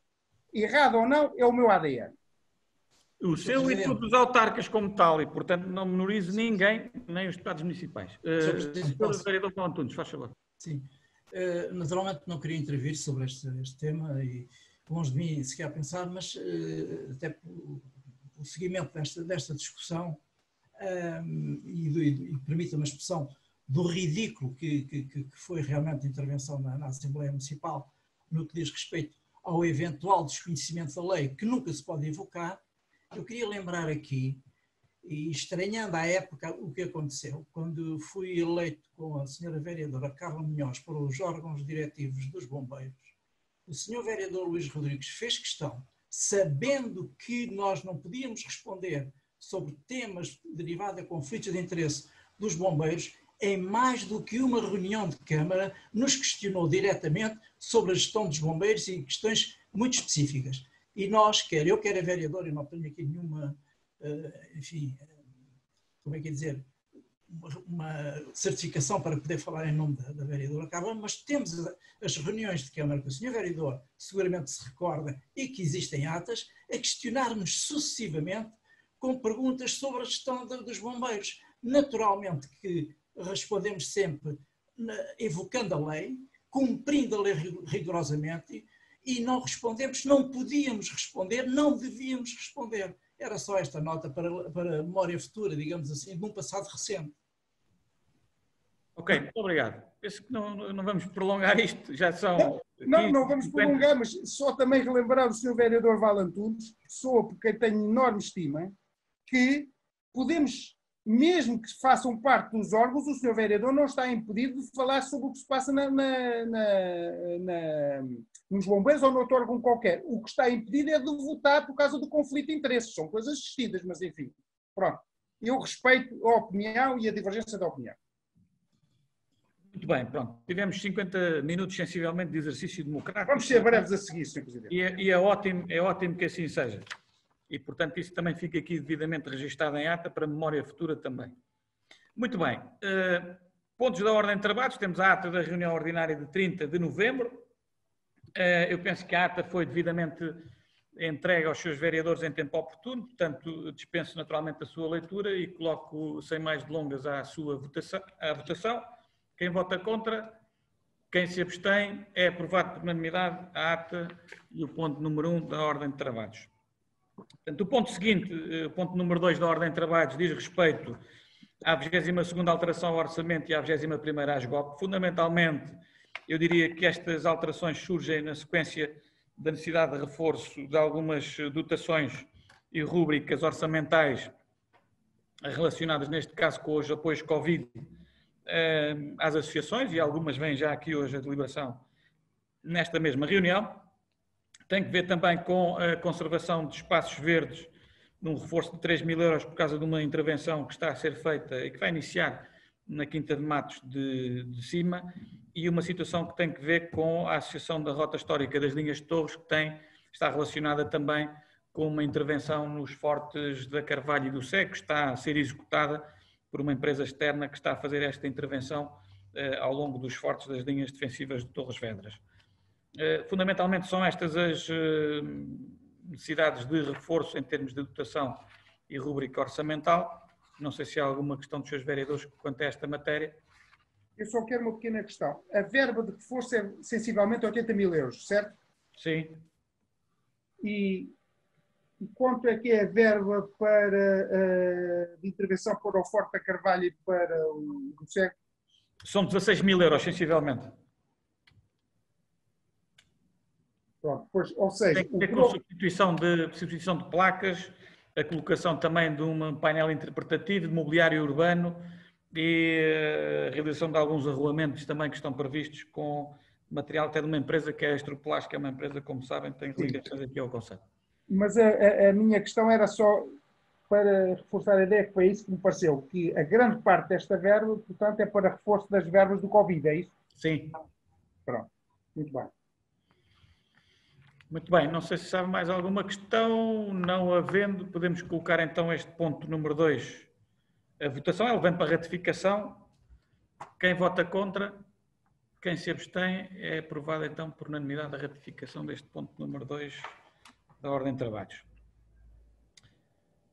Errado ou não, é o meu ADN. O seu e todos os autarcas como tal, e portanto não menorize ninguém, nem os deputados municipais. Sr. Vereador Paulo Antunes, faz favor. Sim. Naturalmente não queria intervir sobre este tema e longe de mim sequer a pensar, mas até o seguimento desta discussão e permita-me a expressão do ridículo que foi realmente a intervenção na Assembleia Municipal no que diz respeito ao eventual desconhecimento da lei que nunca se pode evocar, eu queria lembrar aqui, e estranhando à época o que aconteceu, quando fui eleito com a senhora vereadora Carla Munhoz para os órgãos diretivos dos bombeiros, o senhor vereador Luís Rodrigues fez questão, sabendo que nós não podíamos responder sobre temas derivados de conflitos de interesse dos bombeiros, em mais do que uma reunião de Câmara, nos questionou diretamente sobre a gestão dos bombeiros e questões muito específicas. E nós, quer eu, quer a vereadora, eu não tenho aqui nenhuma, enfim, como é que é dizer, uma certificação para poder falar em nome da vereadora Carla, mas temos as reuniões de Câmara que o senhor vereador seguramente se recorda e que existem atas, a questionar-nos sucessivamente com perguntas sobre a gestão dos bombeiros. Naturalmente que respondemos sempre evocando a lei, cumprindo a lei rigorosamente e não respondemos, não podíamos responder, não devíamos responder. Era só esta nota para a memória futura, digamos assim, de um passado recente. Ok, muito obrigado. Penso que não vamos prolongar isto, já são... Não vamos prolongar, mas só também relembrar o Sr. Vereador Val Antunes, pessoa por quem tenho enorme estima, que podemos mesmo que façam parte dos órgãos, o Sr. Vereador não está impedido de falar sobre o que se passa nos bombeiros ou noutro órgão qualquer. O que está impedido é de votar por causa do conflito de interesses. São coisas distintas, mas enfim. Pronto. Eu respeito a opinião e a divergência da opinião. Muito bem, pronto. Tivemos 50 minutos sensivelmente de exercício democrático. Vamos ser breves a seguir, Sr. Presidente. E é ótimo que assim seja. E, portanto, isso também fica aqui devidamente registado em ata para memória futura também. Muito bem. Pontos da ordem de trabalhos. Temos a ata da reunião ordinária de 30 de novembro. Eu penso que a ata foi devidamente entregue aos seus vereadores em tempo oportuno, portanto, dispenso naturalmente a sua leitura e coloco, sem mais delongas, à votação. Quem vota contra, quem se abstém, é aprovado por unanimidade a ata e o ponto número 1 da ordem de trabalhos. Portanto, o ponto seguinte, o ponto número 2 da ordem de trabalhos, diz respeito à 22ª alteração ao orçamento e à 21ª ASGOP. Fundamentalmente, eu diria que estas alterações surgem na sequência da necessidade de reforço de algumas dotações e rúbricas orçamentais relacionadas, neste caso, com os apoios Covid às associações, e algumas vêm já aqui hoje a deliberação nesta mesma reunião. Tem que ver também com a conservação de espaços verdes, num reforço de 3.000 euros por causa de uma intervenção que está a ser feita e que vai iniciar na Quinta de Matos de Cima, e uma situação que tem que ver com a Associação da Rota Histórica das Linhas de Torres, que está relacionada também com uma intervenção nos fortes da Carvalho e do Seco, que está a ser executada por uma empresa externa que está a fazer esta intervenção ao longo dos fortes das linhas defensivas de Torres Vedras. Fundamentalmente são estas as necessidades de reforço em termos de dotação e rúbrica orçamental. Não sei se há alguma questão dos seus vereadores quanto a esta matéria. Eu só quero uma pequena questão. A verba de reforço é sensivelmente 80.000 euros, certo? Sim. E quanto é que é a verba para de intervenção para o Forte da Carvalho e para o Seco? São 16.000 euros, sensivelmente. Pronto, pois, ou seja, tem que ver com a substituição de placas, a colocação também de um painel interpretativo, de mobiliário urbano e a realização de alguns arrolamentos também que estão previstos com material até de uma empresa que é a Estroplast, que é uma empresa, como sabem, tem ligações aqui ao conceito. Mas a minha questão era só para reforçar a ideia, que foi isso que me pareceu, que a grande parte desta verba, portanto, é para reforço das verbas do Covid, é isso? Sim. Pronto, muito bem. Muito bem, não sei se sabe mais alguma questão. Não havendo, podemos colocar então este ponto número 2. A votação é levando para a ratificação. Quem vota contra, quem se abstém, é aprovado então por unanimidade a ratificação deste ponto número 2 da ordem de trabalhos.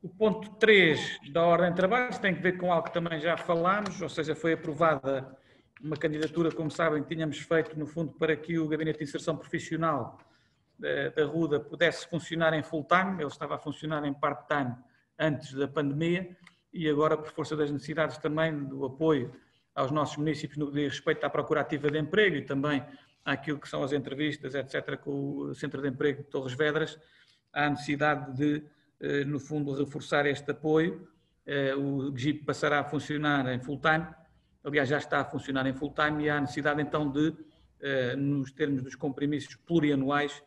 O ponto 3 da ordem de trabalhos tem que ver com algo que também já falámos, ou seja, foi aprovada uma candidatura, como sabem, que tínhamos feito no fundo para que o Gabinete de Inserção Profissional da RUDA pudesse funcionar em full time. Ele estava a funcionar em part-time antes da pandemia e agora, por força das necessidades também do apoio aos nossos municípios no que diz respeito à procura ativa de emprego e também àquilo que são as entrevistas, etc., com o Centro de Emprego de Torres Vedras, há necessidade de, no fundo, reforçar este apoio. O GIP passará a funcionar em full time, aliás, já está a funcionar em full time, e há necessidade então de, nos termos dos compromissos plurianuais,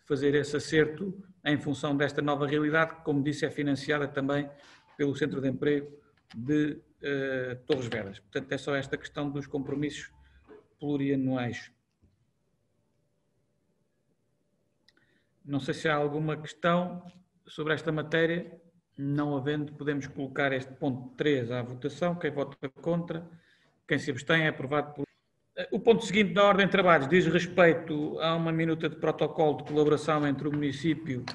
fazer esse acerto em função desta nova realidade, que, como disse, é financiada também pelo Centro de Emprego de Torres Vedras. Portanto, é só esta questão dos compromissos plurianuais. Não sei se há alguma questão sobre esta matéria. Não havendo, podemos colocar este ponto 3 à votação. Quem vota contra, quem se abstém, é aprovado por... O ponto seguinte da ordem de trabalhos diz respeito a uma minuta de protocolo de colaboração entre o município,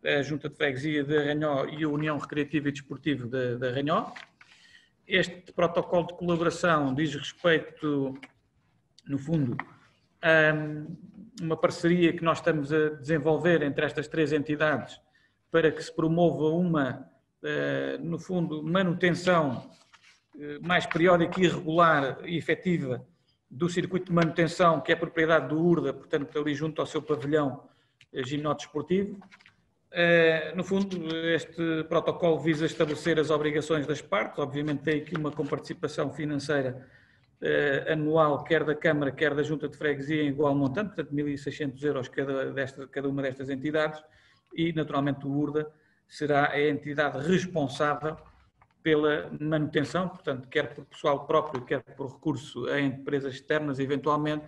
a Junta de Freguesia de Arranhó e a União Recreativa e Desportiva de Arranhó. Este protocolo de colaboração diz respeito, no fundo, a uma parceria que nós estamos a desenvolver entre estas três entidades para que se promova uma, no fundo, manutenção mais periódica e regular e efetiva do circuito de manutenção, que é propriedade do URDA, portanto, ali junto ao seu pavilhão ginódesportivo. No fundo, este protocolo visa estabelecer as obrigações das partes. Obviamente tem aqui uma comparticipação financeira anual, quer da Câmara, quer da Junta de Freguesia, em igual montante, portanto 1.600 euros cada uma destas entidades, e naturalmente o URDA será a entidade responsável pela manutenção, portanto, quer por pessoal próprio, quer por recurso a empresas externas, eventualmente,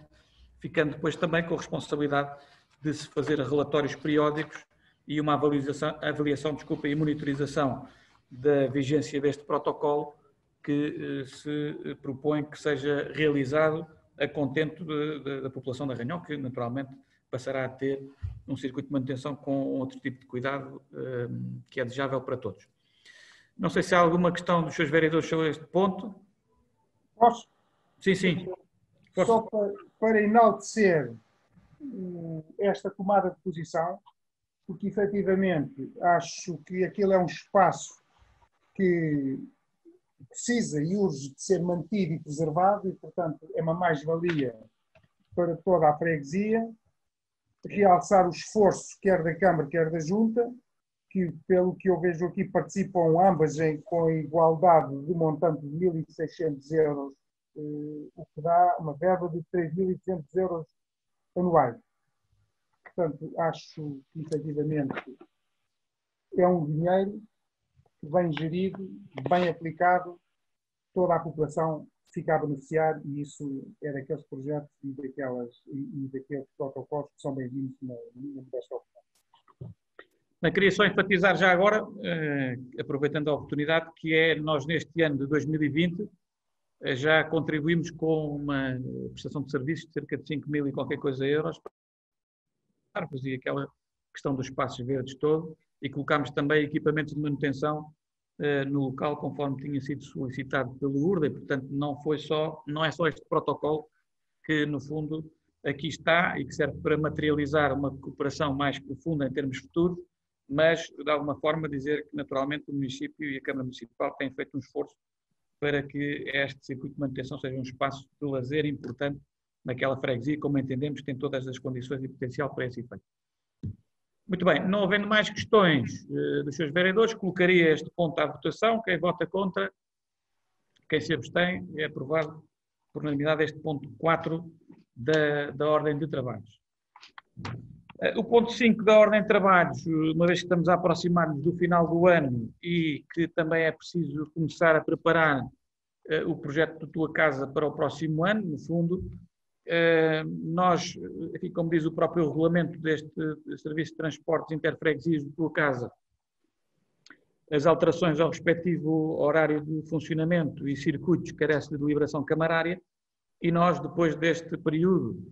ficando depois também com a responsabilidade de se fazer relatórios periódicos e uma avaliação e monitorização da vigência deste protocolo, que se propõe que seja realizado a contento da população da Rainhão, que naturalmente passará a ter um circuito de manutenção com outro tipo de cuidado que é desejável para todos. Não sei se há alguma questão dos seus vereadores sobre este ponto. Posso? Sim, sim. Só para enaltecer esta tomada de posição, porque efetivamente acho que aquele é um espaço que precisa e urge de ser mantido e preservado e, portanto, é uma mais-valia para toda a freguesia. Realçar o esforço quer da Câmara, quer da Junta, que, pelo que eu vejo aqui, participam ambas com igualdade de montante de 1.600 euros, o que dá uma verba de 3.800 euros anuais. Portanto, acho que, efetivamente, é um dinheiro bem gerido, bem aplicado, toda a população fica a beneficiar, e isso é daqueles projetos e daqueles protocolos que são bem-vindos na minha modesta opinião. Queria só enfatizar já agora, aproveitando a oportunidade, que é nós neste ano de 2020 já contribuímos com uma prestação de serviços de cerca de 5.000 e qualquer coisa euros para fazer aquela questão dos espaços verdes todo, e colocámos também equipamentos de manutenção no local, conforme tinha sido solicitado pelo URDA, e portanto não é só este protocolo que no fundo aqui está e que serve para materializar uma cooperação mais profunda em termos futuros, mas de alguma forma dizer que naturalmente o município e a Câmara Municipal têm feito um esforço para que este circuito de manutenção seja um espaço de lazer importante naquela freguesia, como entendemos que tem todas as condições e potencial para esse efeito. Muito bem, não havendo mais questões dos seus vereadores, colocaria este ponto à votação. Quem vota contra, quem se abstém, é aprovado por unanimidade este ponto 4 da ordem de trabalhos. O ponto 5 da ordem de trabalhos, uma vez que estamos a aproximar-nos do final do ano e que também é preciso começar a preparar o projeto da tua casa para o próximo ano, no fundo, nós, aqui como diz o próprio regulamento deste Serviço de Transportes Interfreguesias da tua casa, as alterações ao respectivo horário de funcionamento e circuitos carecem de deliberação camarária, e nós, depois deste período,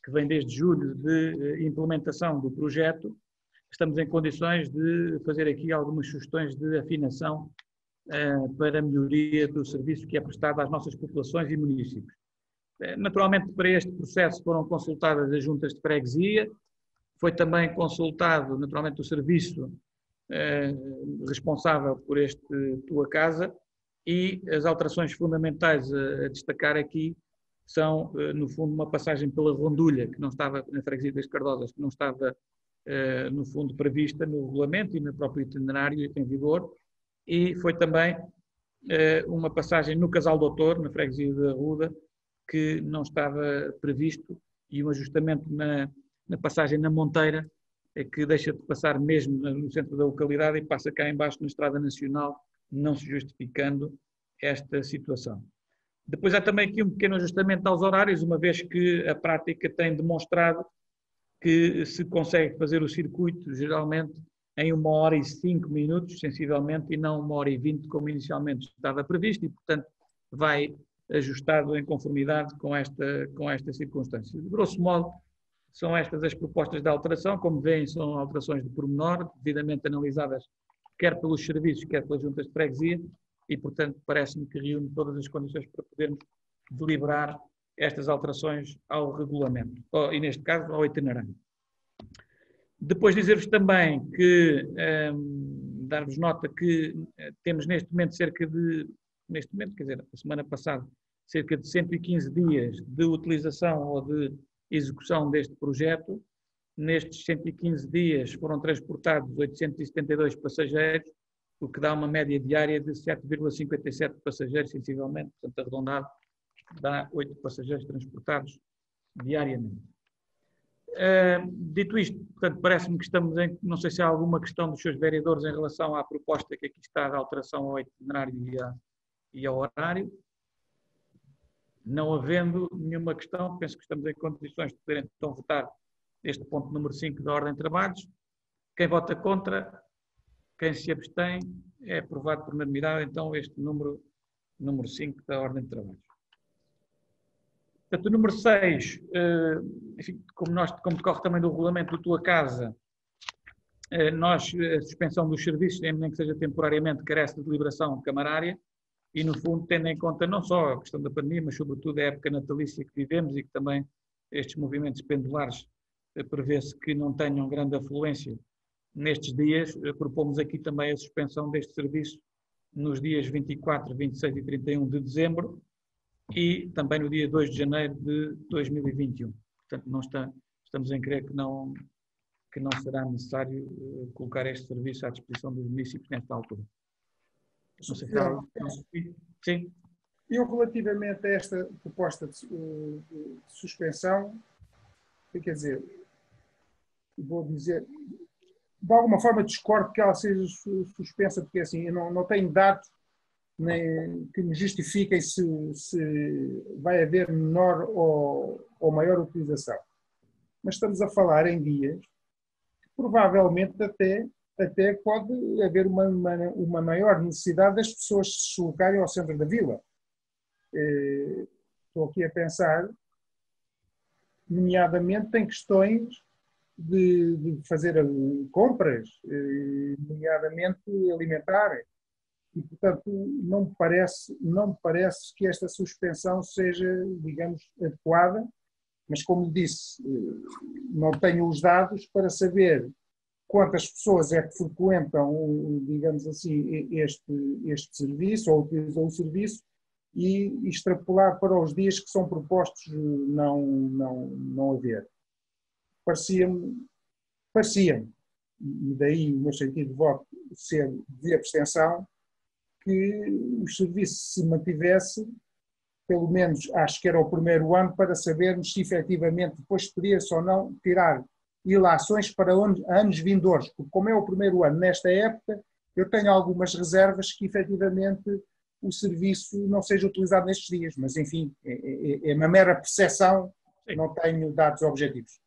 que vem desde julho, de implementação do projeto, estamos em condições de fazer aqui algumas sugestões de afinação para a melhoria do serviço que é prestado às nossas populações e municípios. Naturalmente, para este processo foram consultadas as juntas de freguesia, foi também consultado, naturalmente, o serviço responsável por este tua casa, e as alterações fundamentais a destacar aqui são, no fundo, uma passagem pela Rondulha, que não estava, na freguesia das Cardosas, que não estava, no fundo, prevista no regulamento e no próprio itinerário em vigor, e foi também uma passagem no Casal Doutor, na freguesia da Ruda, que não estava previsto, e um ajustamento na passagem na Monteira, que deixa de passar mesmo no centro da localidade e passa cá embaixo na Estrada Nacional, não se justificando esta situação. Depois há também aqui um pequeno ajustamento aos horários, uma vez que a prática tem demonstrado que se consegue fazer o circuito, geralmente, em 1h05, sensivelmente, e não 1h20, como inicialmente estava previsto, e, portanto, vai ajustado em conformidade com esta circunstância. De grosso modo, são estas as propostas de alteração. Como veem, são alterações de pormenor, devidamente analisadas quer pelos serviços, quer pelas juntas de freguesia, e, portanto, parece-me que reúne todas as condições para podermos deliberar estas alterações ao regulamento, e neste caso ao itinerário. Depois dizer-vos também que, dar-vos nota que temos neste momento quer dizer, a semana passada, cerca de 115 dias de utilização ou de execução deste projeto, Nestes 115 dias foram transportados 872 passageiros, o que dá uma média diária de 7,57 passageiros, sensivelmente, portanto, arredondado, dá 8 passageiros transportados diariamente. Dito isto, portanto, parece-me que estamos em, não sei se há alguma questão dos seus vereadores em relação à proposta que aqui está de alteração ao itinerário e ao horário. Não havendo nenhuma questão, penso que estamos em condições de poderem então votar este ponto número 5 da ordem de trabalhos. Quem vota contra, quem se abstém, é aprovado por unanimidade, então, este número 5 da ordem de trabalhos. Portanto, o número 6, enfim, como decorre também do regulamento da tua casa, a suspensão dos serviços, nem que seja temporariamente, carece de deliberação camarária e, no fundo, tendo em conta não só a questão da pandemia, mas, sobretudo, a época natalícia que vivemos e que também estes movimentos pendulares prevê-se que não tenham grande afluência nestes dias, propomos aqui também a suspensão deste serviço nos dias 24, 26 e 31 de dezembro e também no dia 2 de janeiro de 2021. Portanto, estamos em crer que não será necessário colocar este serviço à disposição dos municípios nesta altura. Não sei se sim. Eu, relativamente a esta proposta de suspensão, quer dizer, vou dizer, de alguma forma discordo que ela seja suspensa, porque assim, eu não tenho dados nem que me justifiquem se vai haver menor ou maior utilização. Mas estamos a falar em dias que provavelmente até pode haver uma maior necessidade das pessoas se deslocarem ao centro da vila. Estou aqui a pensar, nomeadamente, em questões de fazer compras, nomeadamente alimentares. E, portanto, não me parece que esta suspensão seja, digamos, adequada, mas, como disse, não tenho os dados para saber quantas pessoas é que frequentam, digamos assim, este serviço, ou utilizam o serviço, e extrapolar para os dias que são propostos não haver. Parecia-me, e daí o meu sentido de voto ser de abstenção, que o serviço se mantivesse, pelo menos acho que era o primeiro ano, para sabermos se efetivamente depois podia-se ou não tirar ilações para anos vindouros, porque como é o primeiro ano nesta época, eu tenho algumas reservas que efetivamente o serviço não seja utilizado nestes dias, mas enfim, é uma mera percepção, não tenho dados objetivos.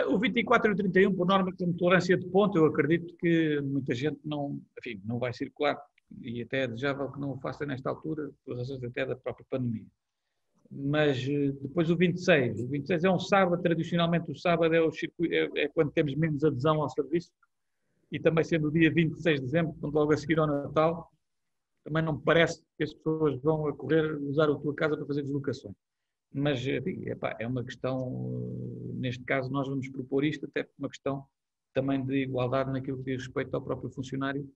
O 24 e o 31, por norma, como tolerância de ponto, eu acredito que muita gente não vai circular, e até é desejável que não o faça nesta altura, por razões até da própria pandemia. Mas depois o 26 é um sábado, tradicionalmente o sábado é quando temos menos adesão ao serviço, e também sendo o dia 26 de dezembro, quando logo a seguir ao Natal, também não me parece que as pessoas vão a correr usar a tua casa para fazer deslocações. Mas, enfim, é uma questão, neste caso nós vamos propor isto, até por uma questão também de igualdade naquilo que diz respeito ao próprio funcionário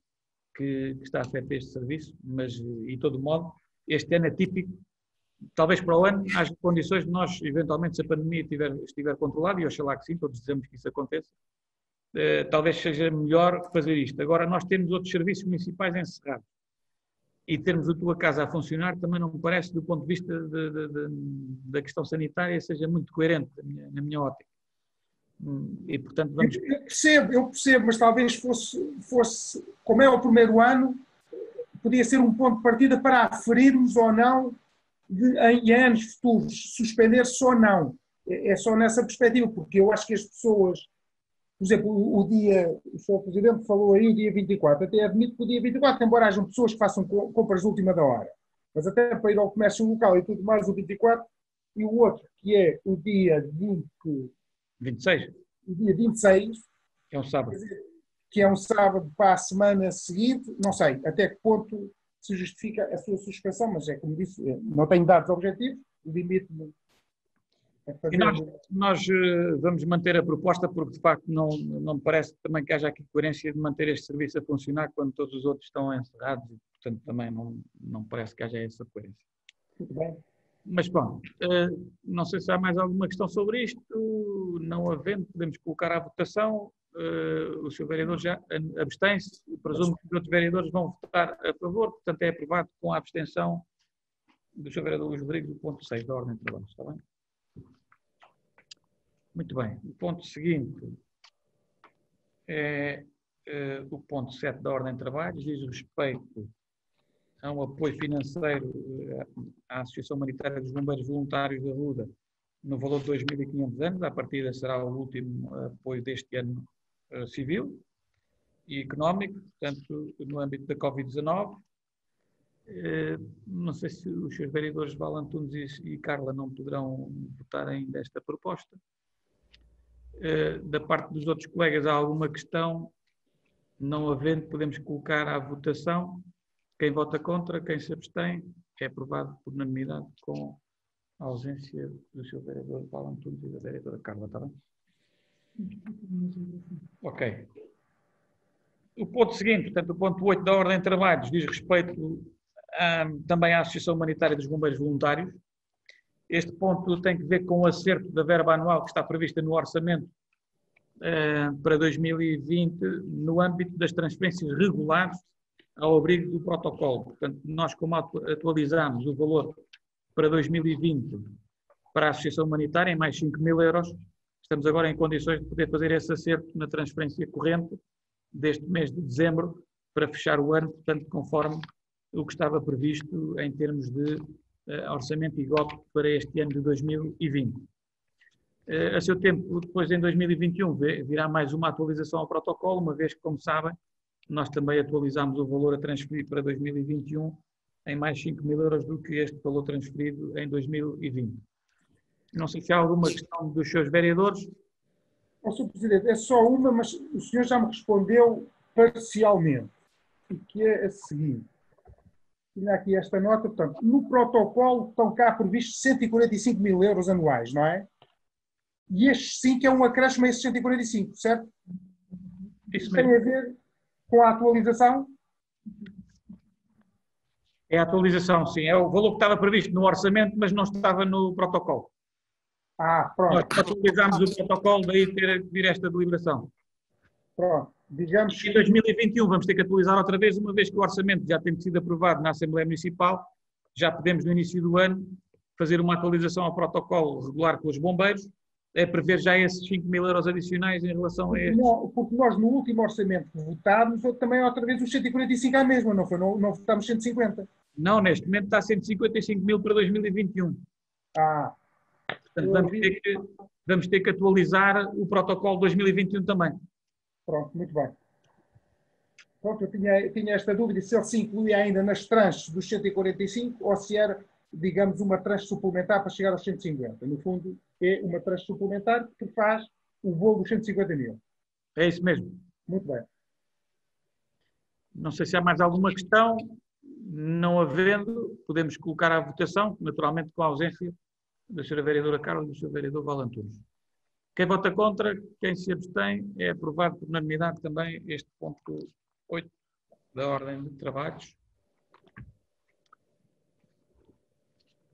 que está afeto a este serviço, mas, de todo modo, este ano é típico, talvez para o ano haja condições de nós, eventualmente, se a pandemia estiver controlada, e oxalá que sim, todos dizemos que isso aconteça, talvez seja melhor fazer isto. Agora, nós temos outros serviços municipais encerrados, e termos a tua casa a funcionar também não me parece, do ponto de vista da questão sanitária, seja muito coerente na minha ótica. E, portanto, vamos... Eu percebo, mas talvez fosse, como é o primeiro ano, podia ser um ponto de partida para aferirmos ou não, em anos futuros, suspender-se ou não. É só nessa perspectiva, porque eu acho que as pessoas... Por exemplo, o Sr. Presidente falou aí o dia 24, até admito que o dia 24, embora hajam pessoas que façam compras de última da hora, mas até para ir ao comércio local e tudo mais, o 24, e o outro, que é o dia 26. O dia 26, que é um sábado. Que é um sábado para a semana seguinte, não sei até que ponto se justifica a sua suspensão, mas é como disse, não tenho dados objetivos, limite-me. E nós vamos manter a proposta porque, de facto, não me parece também que haja aqui coerência de manter este serviço a funcionar quando todos os outros estão encerrados e, portanto, também não me parece que haja essa coerência. Muito bem. Mas pronto, não sei se há mais alguma questão sobre isto. Não havendo, podemos colocar à votação. O Sr. Vereador já abstém-se. Presumo que os outros vereadores vão votar a favor, portanto é aprovado com a abstenção do Sr. Vereador Luís Rodrigues, do ponto 6 da ordem de trabalho. Está bem? Muito bem. O ponto seguinte é o ponto 7 da ordem de trabalhos, diz respeito a um apoio financeiro à Associação Humanitária dos Bombeiros Voluntários da Ruda no valor de 2.500 anos. À partida será o último apoio deste ano civil e económico, portanto, no âmbito da Covid-19. Não sei se os seus vereadores Val Antunes e Carla não poderão votar ainda esta proposta. Da parte dos outros colegas, há alguma questão? Não havendo, podemos colocar à votação. Quem vota contra, quem se abstém, é aprovado por unanimidade com a ausência do seu vereador Val Antunes e da vereadora Carla. Está bem? Ok. O ponto seguinte, portanto, o ponto 8 da ordem de trabalhos, diz respeito também à Associação Humanitária dos Bombeiros Voluntários. Este ponto tem que ver com o acerto da verba anual que está prevista no orçamento para 2020, no âmbito das transferências regulares ao abrigo do protocolo. Portanto, nós, como atualizamos o valor para 2020 para a Associação Humanitária em mais 5.000 euros, estamos agora em condições de poder fazer esse acerto na transferência corrente deste mês de dezembro para fechar o ano, portanto, conforme o que estava previsto em termos de orçamento IGOP para este ano de 2020. A seu tempo, depois em 2021, virá mais uma atualização ao protocolo, uma vez que, como sabem, nós também atualizamos o valor a transferir para 2021 em mais 5.000 euros do que este valor transferido em 2020. Não sei se há alguma questão dos seus vereadores. Sr. Presidente, é só uma, mas o senhor já me respondeu parcialmente, que é a seguinte. Tinha aqui esta nota, portanto, no protocolo estão cá previstos 145.000 euros anuais, não é? E estes 5 é um acréscimo a esses 145, certo? Isso tem a ver com a atualização? É a atualização, sim. É o valor que estava previsto no orçamento, mas não estava no protocolo. Pronto. Nós atualizámos o protocolo, daí ter que vir esta deliberação. Pronto. Digamos que em 2021 vamos ter que atualizar outra vez, uma vez que o orçamento já tem sido aprovado na Assembleia Municipal, já podemos no início do ano fazer uma atualização ao protocolo regular com os bombeiros, prever já esses 5.000 euros adicionais em relação a estes. Porque nós no último orçamento que votámos, também outra vez os 145 à mesma, não foi? Não votámos 150. Não, neste momento está 155.000 para 2021. Portanto, vamos ter que atualizar o protocolo 2021 também. Pronto, muito bem. Pronto, eu tinha esta dúvida se ele se incluía ainda nas tranches dos 145 ou se era, digamos, uma tranche suplementar para chegar aos 150. No fundo, é uma tranche suplementar que faz o voo dos 150.000. É isso mesmo. Muito bem. Não sei se há mais alguma questão. Não havendo, podemos colocar à votação, naturalmente com a ausência da Sra. Vereadora Carla e do Sr. Vereador Val Antunes. Quem vota contra, quem se abstém, é aprovado por unanimidade também este ponto 8 da ordem de trabalhos.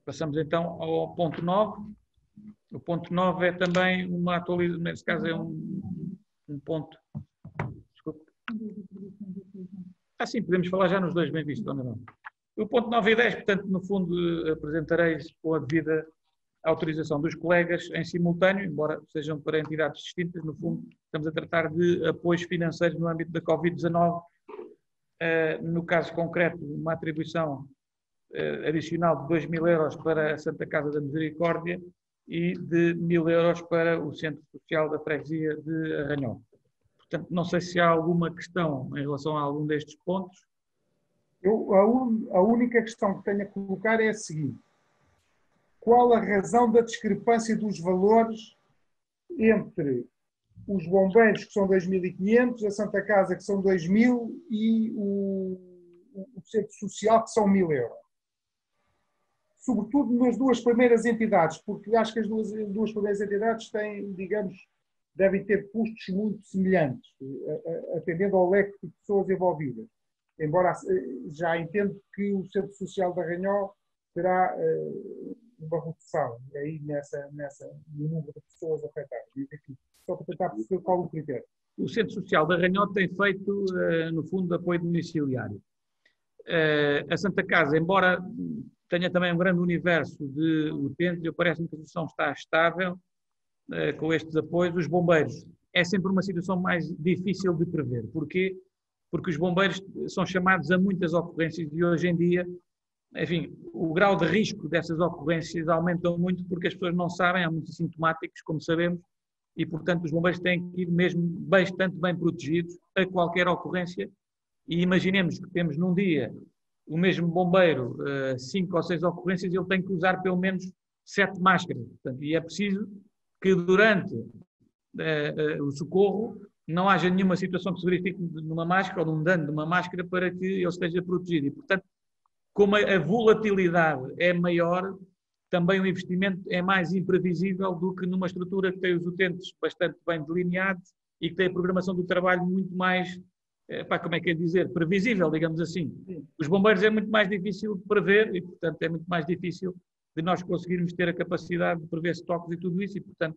Passamos então ao ponto 9. O ponto 9 é também uma atualização, nesse caso é um ponto... Desculpe. Sim, podemos falar já nos dois, bem visto, Dona Dona. O ponto 9 e 10, portanto, no fundo, apresentareis com a devida autorização dos colegas em simultâneo, embora sejam para entidades distintas, no fundo, estamos a tratar de apoios financeiros no âmbito da Covid-19. No caso concreto, uma atribuição adicional de 2.000 euros para a Santa Casa da Misericórdia e de 1.000 euros para o Centro Social da Freguesia de Arranhão. Portanto, não sei se há alguma questão em relação a algum destes pontos. A única questão que tenho a colocar é a seguinte. Qual a razão da discrepância dos valores entre os bombeiros, que são 2.500, a Santa Casa, que são 2.000, e o Centro Social, que são 1.000 euros? Sobretudo nas duas primeiras entidades, porque acho que as duas primeiras entidades têm, digamos, devem ter custos muito semelhantes, atendendo ao leque de pessoas envolvidas. Embora já entendo que o Centro Social de Arranhó terá uma redução aí no número de pessoas afetadas. Só para tentar perceber qual o critério. O Centro Social da Ranhote tem feito, no fundo, apoio domiciliário. A Santa Casa, embora tenha também um grande universo de utentes, parece-me que a situação está estável com estes apoios. Os bombeiros, é sempre uma situação mais difícil de prever. Porquê? Porque os bombeiros são chamados a muitas ocorrências e hoje em dia, enfim, o grau de risco dessas ocorrências aumenta muito porque as pessoas não sabem, há muitos assintomáticos, como sabemos, e, portanto, os bombeiros têm que ir mesmo bastante bem protegidos a qualquer ocorrência. E imaginemos que temos num dia o mesmo bombeiro, 5 ou 6 ocorrências, ele tem que usar pelo menos 7 máscaras. Portanto, e é preciso que durante o socorro não haja nenhuma situação que se verifique numa máscara ou num dano de uma máscara para que ele esteja protegido. E, portanto, como a volatilidade é maior, também o investimento é mais imprevisível do que numa estrutura que tem os utentes bastante bem delineados e que tem a programação do trabalho muito mais, como é que é dizer, previsível, digamos assim. Os bombeiros é muito mais difícil de prever e, portanto, é muito mais difícil de nós conseguirmos ter a capacidade de prever estoques e tudo isso e, portanto,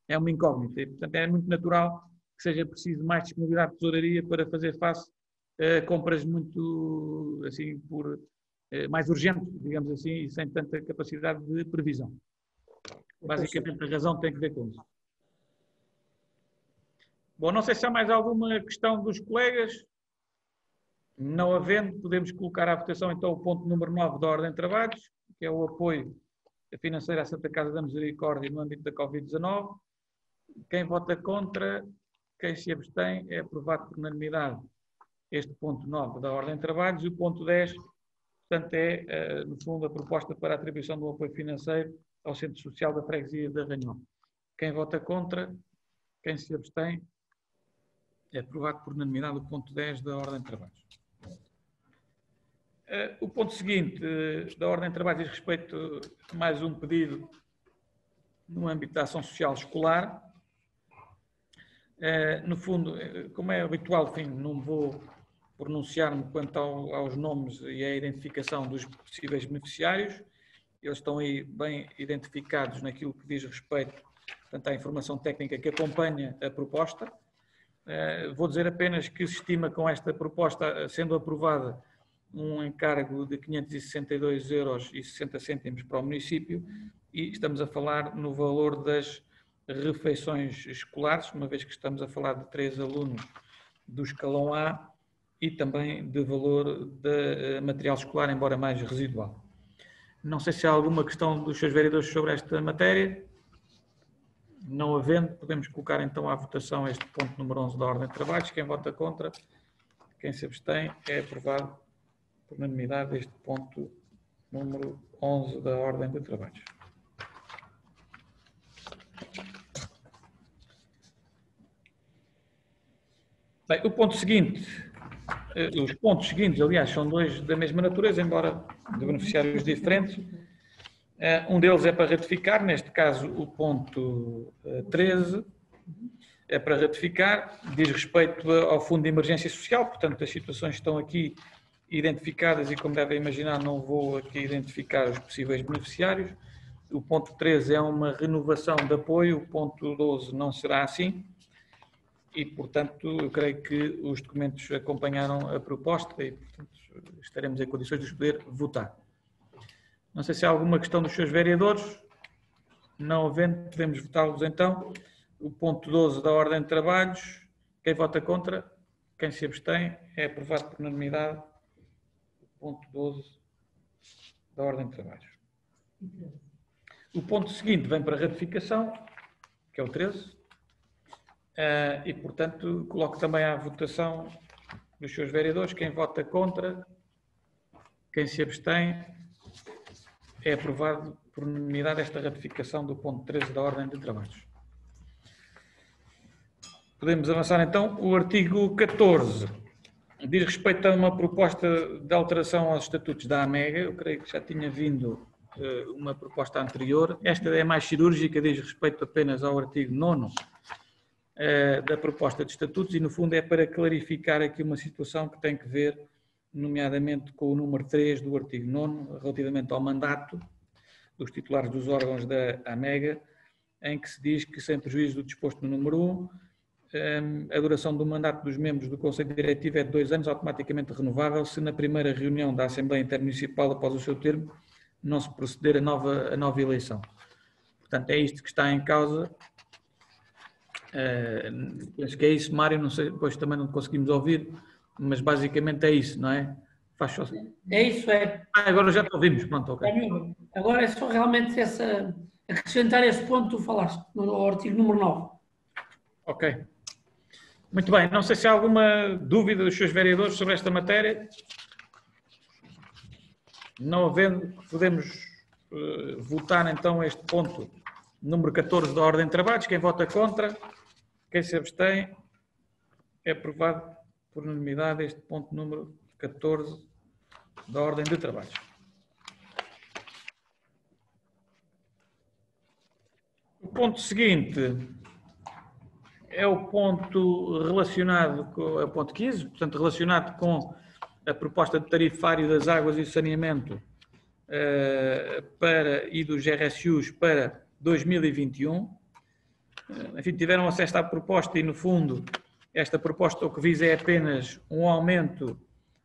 é uma incógnita. E, portanto, é muito natural que seja preciso mais disponibilidade de tesouraria para fazer face a compras muito, assim, mais urgentes, digamos assim, e sem tanta capacidade de previsão. Basicamente, a razão tem que ver com isso. Bom, não sei se há mais alguma questão dos colegas. Não havendo, podemos colocar à votação, então, o ponto número 9 da ordem de trabalhos, que é o apoio financeiro à Santa Casa da Misericórdia no âmbito da Covid-19. Quem vota contra, quem se abstém, é aprovado por unanimidade este ponto 9 da ordem de trabalhos. E o ponto 10, portanto, é, no fundo, a proposta para a atribuição do apoio financeiro ao Centro Social da Freguesia da Ranhote. Quem vota contra, quem se abstém, é aprovado por unanimidade o ponto 10 da ordem de trabalhos. O ponto seguinte da ordem de trabalhos diz respeito a mais um pedido no âmbito da ação social escolar. No fundo, como é habitual, enfim, não vou pronunciar-me quanto aos nomes e à identificação dos possíveis beneficiários. Eles estão aí bem identificados naquilo que diz respeito, portanto, à informação técnica que acompanha a proposta. Vou dizer apenas que se estima com esta proposta sendo aprovada um encargo de 562,60 € para o município e estamos a falar no valor das refeições escolares, uma vez que estamos a falar de 3 alunos do escalão A e também de valor de material escolar, embora mais residual. Não sei se há alguma questão dos seus vereadores sobre esta matéria. Não havendo, podemos colocar então à votação este ponto número 11 da ordem de trabalhos. Quem vota contra, quem se abstém, é aprovado por unanimidade este ponto número 11 da ordem de trabalhos. Bem, o ponto seguinte, os pontos seguintes, aliás, são dois da mesma natureza, embora de beneficiários diferentes. Um deles é para ratificar, neste caso o ponto 13, é para ratificar, diz respeito ao Fundo de Emergência Social, portanto as situações estão aqui identificadas e, como devem imaginar, não vou aqui identificar os possíveis beneficiários. O ponto 13 é uma renovação de apoio, o ponto 12 não será assim e, portanto, eu creio que os documentos acompanharam a proposta e, portanto, estaremos em condições de os poder votar. Não sei se há alguma questão dos seus vereadores. Não havendo, podemos votá-los então. O ponto 12 da ordem de trabalhos. Quem vota contra? Quem se abstém? É aprovado por unanimidade. O ponto 12 da ordem de trabalhos. O ponto seguinte vem para ratificação, que é o 13. E, portanto, coloco também à votação dos seus vereadores. Quem vota contra? Quem se abstém? É aprovado por unanimidade esta ratificação do ponto 13 da ordem de trabalhos. Podemos avançar então. O artigo 14 diz respeito a uma proposta de alteração aos estatutos da AMEGA. Eu creio que já tinha vindo uma proposta anterior. Esta é mais cirúrgica, diz respeito apenas ao artigo 9 da proposta de estatutos e, no fundo, é para clarificar aqui uma situação que tem que ver nomeadamente com o número 3 do artigo 9, relativamente ao mandato, dos titulares dos órgãos da AMEGA, em que se diz que, sem prejuízo do disposto no número 1, a duração do mandato dos membros do Conselho Diretivo é de 2 anos, automaticamente renovável, se na primeira reunião da Assembleia Intermunicipal, após o seu termo, não se proceder a nova eleição. Portanto, é isto que está em causa. Penso que é isso, Mário, não sei, depois também não conseguimos ouvir, mas basicamente é isso, não é? Faz só... É isso, é. Agora já te ouvimos, pronto, ok. Agora é só realmente acrescentar esse ponto que tu falaste, no artigo número 9. Ok. Muito bem, não sei se há alguma dúvida dos seus vereadores sobre esta matéria. Não havendo, podemos votar então este ponto número 14 da ordem de trabalhos. Quem vota contra, quem se abstém, é aprovado por unanimidade este ponto número 14 da ordem de trabalhos. O ponto seguinte é o ponto relacionado com o ponto 15, portanto, relacionado com a proposta de tarifário das águas e saneamento e dos RSUs para 2021. Enfim, tiveram acesso à proposta e, no fundo, esta proposta o que visa é apenas um aumento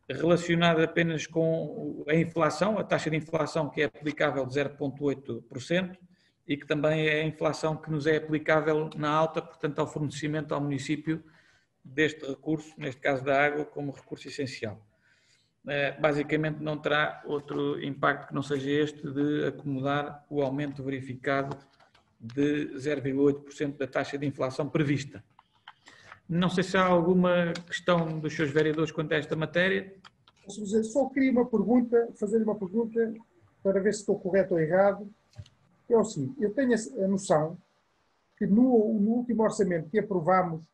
relacionado apenas com a inflação, a taxa de inflação que é aplicável de 0,8%, e que também é a inflação que nos é aplicável na alta, portanto, ao fornecimento ao município deste recurso, neste caso da água, como recurso essencial. Basicamente não terá outro impacto que não seja este de acomodar o aumento verificado de 0,8% da taxa de inflação prevista. Não sei se há alguma questão dos seus vereadores quanto a esta matéria. Só queria fazer uma pergunta para ver se estou correto ou errado. É o seguinte, eu tenho a noção que no último orçamento que aprovámos,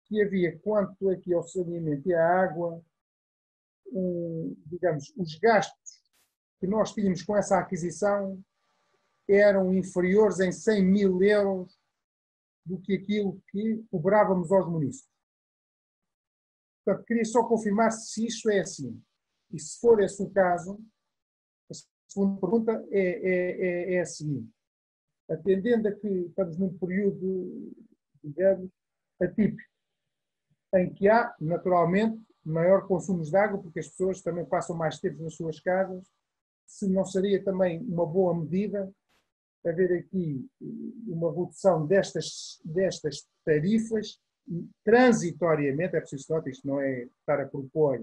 que havia quanto aqui ao saneamento e à água, digamos, os gastos que nós tínhamos com essa aquisição eram inferiores em 100 mil euros do que aquilo que cobrávamos aos municípios. Portanto, queria só confirmar se isto é assim. E se for esse o caso, a segunda pergunta é a seguinte. Atendendo a que estamos num período, digamos, atípico, em que há, naturalmente, maior consumo de água, porque as pessoas também passam mais tempo nas suas casas, se não seria também uma boa medida haver aqui uma redução destas tarifas transitoriamente, é preciso notar, isto não é estar a propor,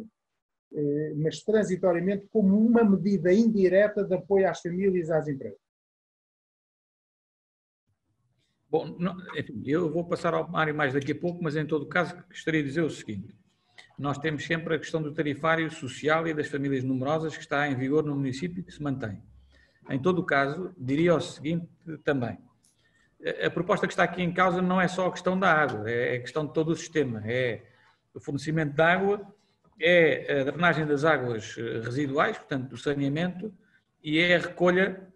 mas transitoriamente como uma medida indireta de apoio às famílias e às empresas. Bom, enfim, eu vou passar ao Mário mais daqui a pouco, mas em todo caso gostaria de dizer o seguinte. Nós temos sempre a questão do tarifário social e das famílias numerosas que está em vigor no município e que se mantém. Em todo o caso, diria o seguinte também. A proposta que está aqui em causa não é só a questão da água, é a questão de todo o sistema. É o fornecimento de água, é a drenagem das águas residuais, portanto, do saneamento, e é a recolha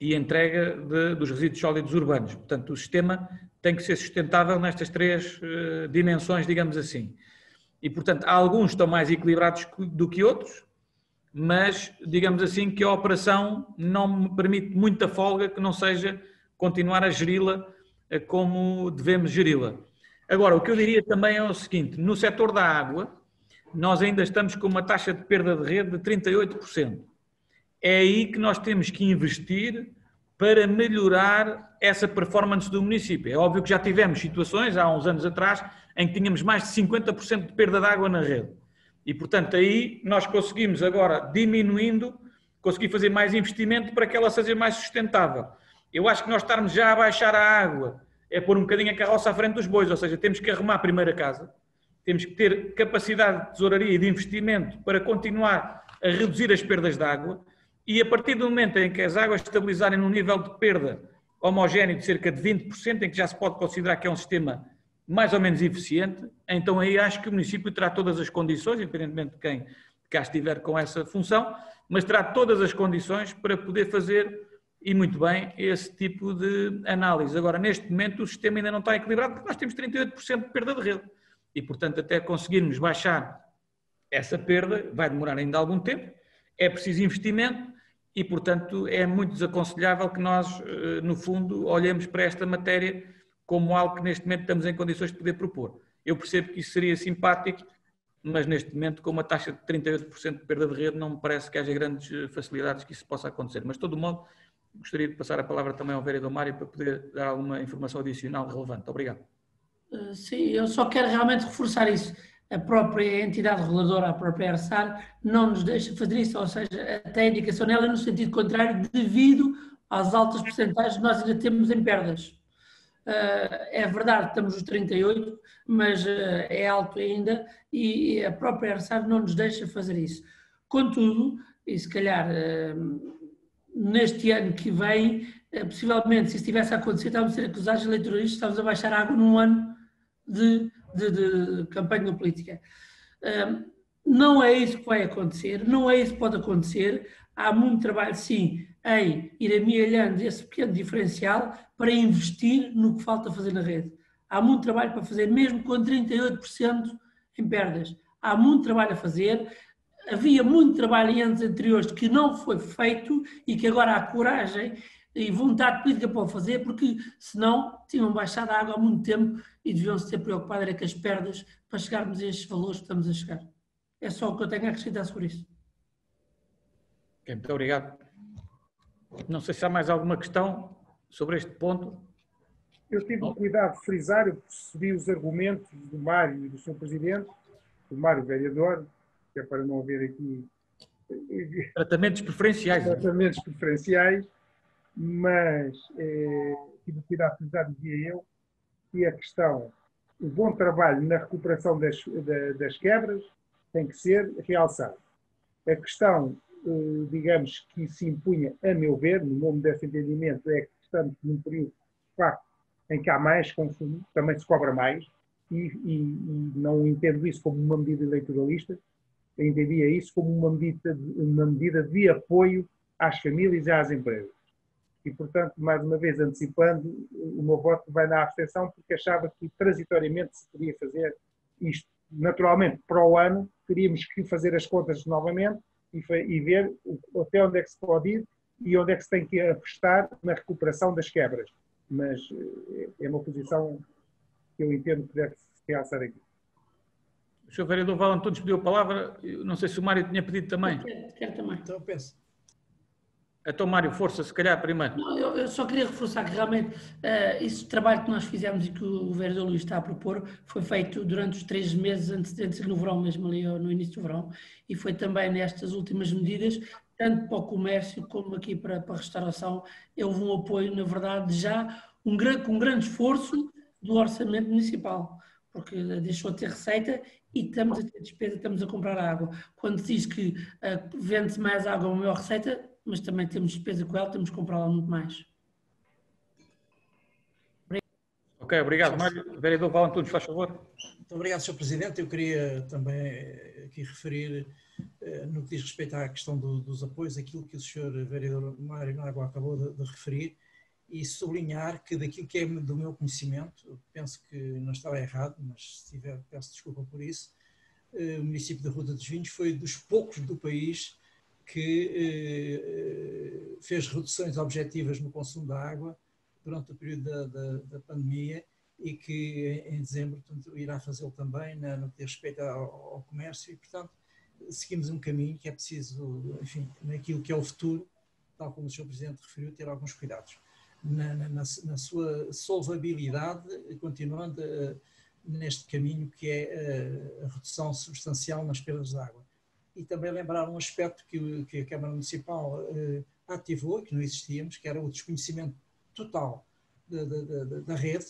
e entrega dos resíduos sólidos urbanos. Portanto, o sistema tem que ser sustentável nestas três dimensões, digamos assim. E, portanto, alguns estão mais equilibrados do que outros, mas, digamos assim, que a operação não me permite muita folga que não seja continuar a geri-la como devemos geri-la. Agora, o que eu diria também é o seguinte, no setor da água, nós ainda estamos com uma taxa de perda de rede de 38%. É aí que nós temos que investir para melhorar essa performance do município. É óbvio que já tivemos situações, há uns anos atrás, em que tínhamos mais de 50% de perda de água na rede. E, portanto, aí nós conseguimos agora, diminuindo, conseguir fazer mais investimento para que ela seja mais sustentável. Eu acho que nós estarmos já a baixar a água é pôr um bocadinho a carroça à frente dos bois, ou seja, temos que arrumar a primeira casa, temos que ter capacidade de tesouraria e de investimento para continuar a reduzir as perdas de água e a partir do momento em que as águas estabilizarem num nível de perda homogéneo de cerca de 20%, em que já se pode considerar que é um sistema mais ou menos eficiente, então aí acho que o município terá todas as condições, independentemente de quem cá estiver com essa função, mas terá todas as condições para poder fazer, e muito bem, esse tipo de análise. Agora, neste momento, o sistema ainda não está equilibrado, porque nós temos 38% de perda de rede. E, portanto, até conseguirmos baixar essa perda, vai demorar ainda algum tempo, é preciso investimento, e, portanto, é muito desaconselhável que nós, no fundo, olhemos para esta matéria como algo que neste momento estamos em condições de poder propor. Eu percebo que isso seria simpático, mas neste momento, com uma taxa de 38% de perda de rede, não me parece que haja grandes facilidades que isso possa acontecer. Mas, de todo modo, gostaria de passar a palavra também ao vereador Mário para poder dar alguma informação adicional relevante. Obrigado. Sim, eu só quero realmente reforçar isso. A própria entidade reguladora, a própria ARSAR, não nos deixa fazer isso, ou seja, até a indicação nela é no sentido contrário, devido às altas percentagens que nós ainda temos em perdas. É verdade, estamos nos 38, mas é alto ainda e a própria ARSAR não nos deixa fazer isso. Contudo, e se calhar neste ano que vem, possivelmente, se isso tivesse a acontecer, estávamos a ser acusados de eleitoralistas, estávamos a baixar água num ano de campanha política. Não é isso que vai acontecer, não é isso que pode acontecer. Há muito trabalho, sim, em ir amealhando esse pequeno diferencial para investir no que falta fazer na rede. Há muito trabalho para fazer, mesmo com 38% em perdas. Há muito trabalho a fazer. Havia muito trabalho em anos anteriores que não foi feito e que agora há coragem e vontade política para o fazer, porque senão tinham baixado a água há muito tempo e deviam-se ter preocupado era com as perdas para chegarmos a estes valores que estamos a chegar. É só o que eu tenho a acrescentar sobre isso. Okay, muito obrigado. Não sei se há mais alguma questão sobre este ponto. Eu tive o cuidado de frisar, eu percebi os argumentos do Mário e do Sr. Presidente, do Mário Vereador, que é para não haver aqui tratamentos preferenciais. Tratamentos preferenciais, mas tive o cuidado de frisar, dizia eu, que a questão, o bom trabalho na recuperação das quebras tem que ser realçado. A questão, digamos, que se impunha, a meu ver, no nome desse entendimento, é que estamos num período, de facto, em que há mais consumo, também se cobra mais, e não entendo isso como uma medida eleitoralista, eu entendia isso como uma medida de apoio às famílias e às empresas. E, portanto, mais uma vez, antecipando, o meu voto vai na abstenção, porque achava que transitoriamente se podia fazer isto. Naturalmente, para o ano, teríamos que fazer as contas novamente e ver até onde é que se pode ir e onde é que se tem que apostar na recuperação das quebras. Mas é uma posição que eu entendo que deve se realçar aqui. O Sr. Vereador Val Antunes pediu a palavra. Eu não sei se o Mário tinha pedido também. Quero também. Então, penso. Então, Mário, força, se calhar, primeiro. Não, eu só queria reforçar que realmente esse trabalho que nós fizemos e que o vereador Luís está a propor foi feito durante os 3 meses antes no verão, mesmo ali no início do verão, e foi também nestas últimas medidas, tanto para o comércio como aqui para a restauração, houve um apoio, na verdade, já com um grande esforço do orçamento municipal, porque deixou de ter receita e estamos a ter despesa, estamos a comprar água. Quando se diz que vende-se mais água, uma maior receita, mas também temos despesa com ela, temos que comprá-la muito mais. Ok, obrigado, Mário. Vereador Val Antunes, faz favor. Muito obrigado, Sr. Presidente. Eu queria também aqui referir, no que diz respeito à questão dos apoios, aquilo que o Sr. Vereador Mário Nágua acabou de referir, e sublinhar que daquilo que é do meu conhecimento, penso que não estava errado, mas se tiver, peço desculpa por isso, o município da Ruta dos Vinhos foi dos poucos do país que fez reduções objetivas no consumo da água durante o período da pandemia e que em dezembro, portanto, irá fazê-lo também no que diz respeito ao comércio e, portanto, seguimos um caminho que é preciso, enfim, naquilo que é o futuro, tal como o Sr. Presidente referiu, ter alguns cuidados. Na sua solvabilidade, continuando neste caminho que é a redução substancial nas perdas de água. E também lembrar um aspecto que a Câmara Municipal ativou, que não existíamos, que era o desconhecimento total da rede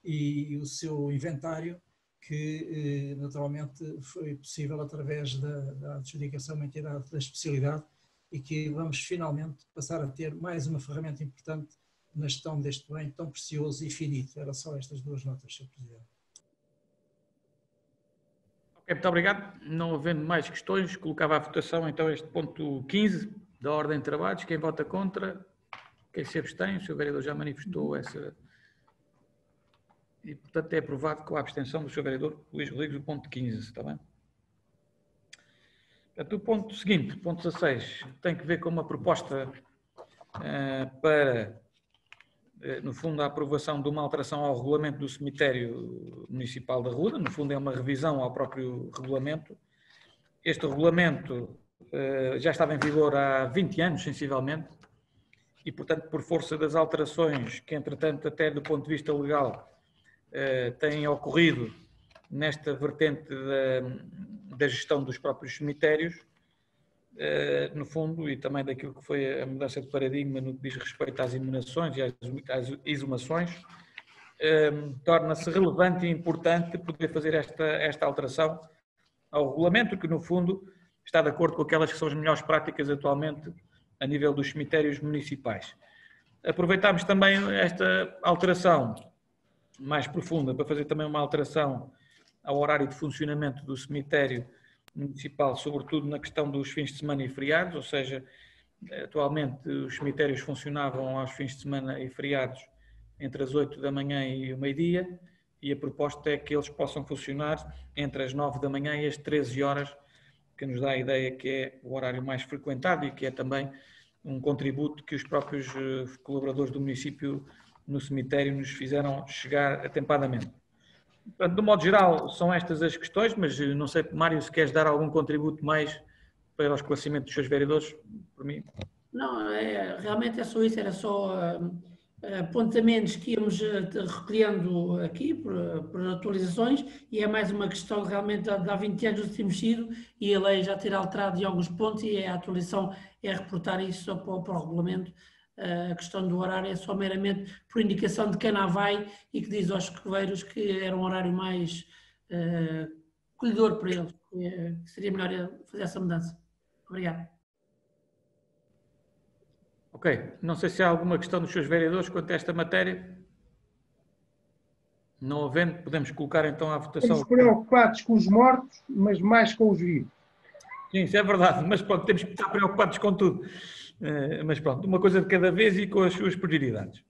e o seu inventário, que naturalmente foi possível através da adjudicação a uma entidade da especialidade e que vamos finalmente passar a ter mais uma ferramenta importante na gestão deste bem tão precioso e finito. Era só estas duas notas, Sr. Presidente. Ok, muito obrigado. Não havendo mais questões, colocava à votação então este ponto 15 da ordem de trabalhos. Quem vota contra? Quem se abstém? O Sr. Vereador já manifestou essa... E, portanto, é aprovado com a abstenção do Sr. Vereador Luís Rodrigues, o ponto 15, está bem? O ponto seguinte, ponto 16, tem que ver com uma proposta para, no fundo, a aprovação de uma alteração ao regulamento do cemitério municipal da Ruda. No fundo, é uma revisão ao próprio regulamento. Este regulamento já estava em vigor há 20 anos, sensivelmente, e, portanto, por força das alterações que, entretanto, até do ponto de vista legal, têm ocorrido nesta vertente da gestão dos próprios cemitérios, no fundo, e também daquilo que foi a mudança de paradigma no que diz respeito às imunizações e às exumações, torna-se relevante e importante poder fazer esta alteração ao regulamento, que no fundo está de acordo com aquelas que são as melhores práticas atualmente a nível dos cemitérios municipais. Aproveitámos também esta alteração mais profunda para fazer também uma alteração ao horário de funcionamento do cemitério municipal, sobretudo na questão dos fins de semana e feriados, ou seja, atualmente os cemitérios funcionavam aos fins de semana e feriados entre as 8 da manhã e o meio-dia, e a proposta é que eles possam funcionar entre as 9 da manhã e as 13 horas, que nos dá a ideia que é o horário mais frequentado e que é também um contributo que os próprios colaboradores do município no cemitério nos fizeram chegar atempadamente. Portanto, de modo geral, são estas as questões, mas não sei, Mário, se queres dar algum contributo mais para o esclarecimento dos seus vereadores, por mim. Não, realmente é só isso, era só apontamentos que íamos recolhendo aqui por atualizações, e é mais uma questão realmente há 20 anos que temos sido, e a lei já ter alterado em alguns pontos, e a atualização é reportar isso só para o regulamento. A questão do horário é só meramente por indicação de quem lá vai e que diz aos coveiros que era um horário mais acolhedor para eles, que seria melhor fazer essa mudança. Obrigado. Ok, não sei se há alguma questão dos seus vereadores quanto a esta matéria. Não havendo, podemos colocar então à votação. Estamos preocupados com os mortos, mas mais com os vivos. Sim, isso é verdade, mas pronto, temos que estar preocupados com tudo. Mas pronto, uma coisa de cada vez e com as suas prioridades.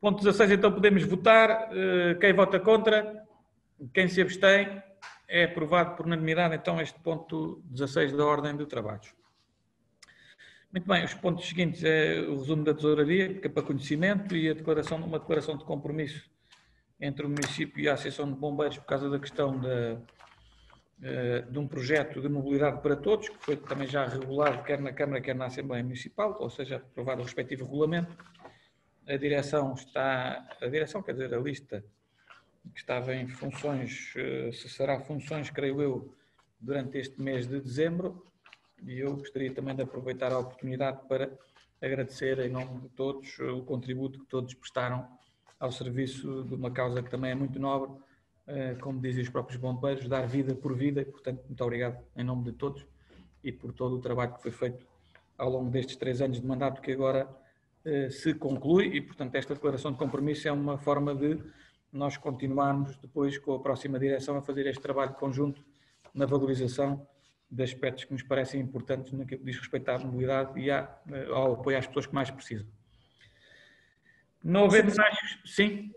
Ponto 16, então podemos votar. Quem vota contra? Quem se abstém? É aprovado por unanimidade, então, este ponto 16 da ordem de trabalhos. Muito bem, os pontos seguintes é o resumo da tesouraria, que é para conhecimento, e uma declaração de compromisso entre o município e a Associação de Bombeiros por causa da questão de um projeto de mobilidade para todos, que foi também já regulado quer na Câmara, quer na Assembleia Municipal, ou seja, aprovado o respectivo regulamento. A direção, quer dizer, a lista que estava em funções, cessará funções, creio eu, durante este mês de dezembro, e eu gostaria também de aproveitar a oportunidade para agradecer em nome de todos o contributo que todos prestaram ao serviço de uma causa que também é muito nobre, como dizem os próprios bombeiros, dar vida por vida. Portanto, muito obrigado em nome de todos e por todo o trabalho que foi feito ao longo destes 3 anos de mandato que agora se conclui, e portanto esta declaração de compromisso é uma forma de nós continuarmos depois com a próxima direção a fazer este trabalho conjunto na valorização de aspectos que nos parecem importantes no que diz respeito à mobilidade e ao apoio às pessoas que mais precisam. Não havendo mais... Sim?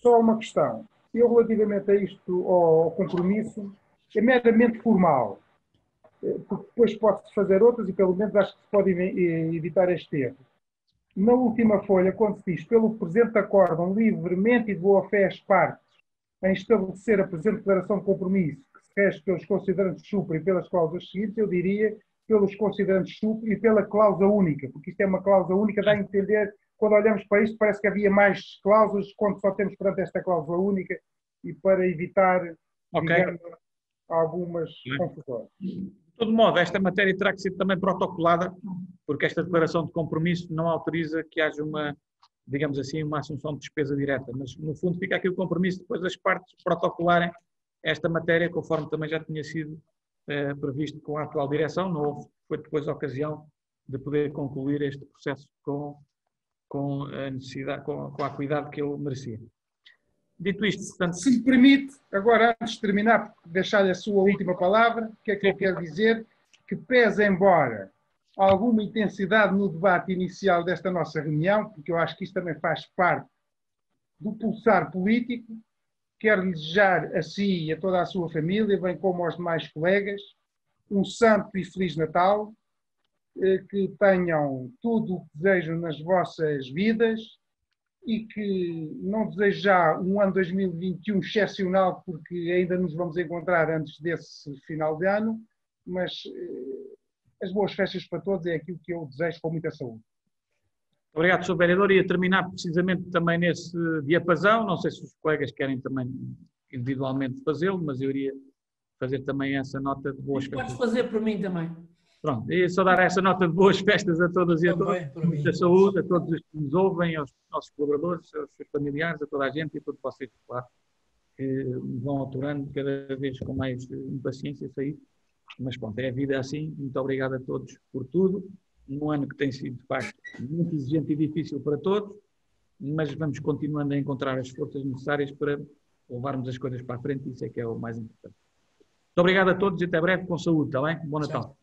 Só uma questão. Eu, relativamente a isto, ao compromisso, é meramente formal, porque depois pode-se fazer outras e pelo menos acho que se pode evitar este erro. Na última folha, quando se diz pelo presente acórdão livremente e de boa fé as partes em estabelecer a presente declaração de compromisso que se rege pelos considerantes SUPRE e pelas cláusulas seguintes, eu diria pelos considerantes SUPRE e pela cláusula única, porque isto é uma cláusula única, dá a entender, quando olhamos para isto, parece que havia mais cláusulas quando só temos perante esta cláusula única, e para evitar, digamos, algumas confusões. De todo modo, esta matéria terá que ser também protocolada, porque esta declaração de compromisso não autoriza que haja uma, digamos assim, uma assunção de despesa direta, mas no fundo fica aqui o compromisso depois das partes protocolarem esta matéria, conforme também já tinha sido previsto com a atual direção. Não houve, foi depois a ocasião de poder concluir este processo com a necessidade, com a cuidado que ele merecia. Dito isto, portanto... Se me permite, agora antes de terminar, deixar-lhe a sua última palavra, o que é que eu quero dizer? Que pese embora alguma intensidade no debate inicial desta nossa reunião, porque eu acho que isto também faz parte do pulsar político, quero desejar a si e a toda a sua família, bem como aos demais colegas, um santo e feliz Natal, que tenham tudo o que desejam nas vossas vidas e que não desejo já um ano 2021 excepcional, porque ainda nos vamos encontrar antes desse final de ano, mas as boas festas para todos é aquilo que eu desejo com muita saúde. Obrigado, Sr. Vereador. Ia terminar precisamente também nesse diapasão. Não sei se os colegas querem também individualmente fazê-lo, mas eu iria fazer também essa nota de boas festas. Podes fazer por mim também. Pronto, ia só dar essa nota de boas festas a todas e a todos. Muita saúde a todos os que nos ouvem, aos nossos colaboradores, aos seus familiares, a toda a gente e a todos vocês, claro, que vão aturando cada vez com mais impaciência isso aí. Mas pronto, é a vida assim. Muito obrigado a todos por tudo. Um ano que tem sido, de facto, muito exigente e difícil para todos, mas vamos continuando a encontrar as forças necessárias para levarmos as coisas para a frente, isso é que é o mais importante. Muito obrigado a todos e até breve, com saúde, está bem? Bom Natal.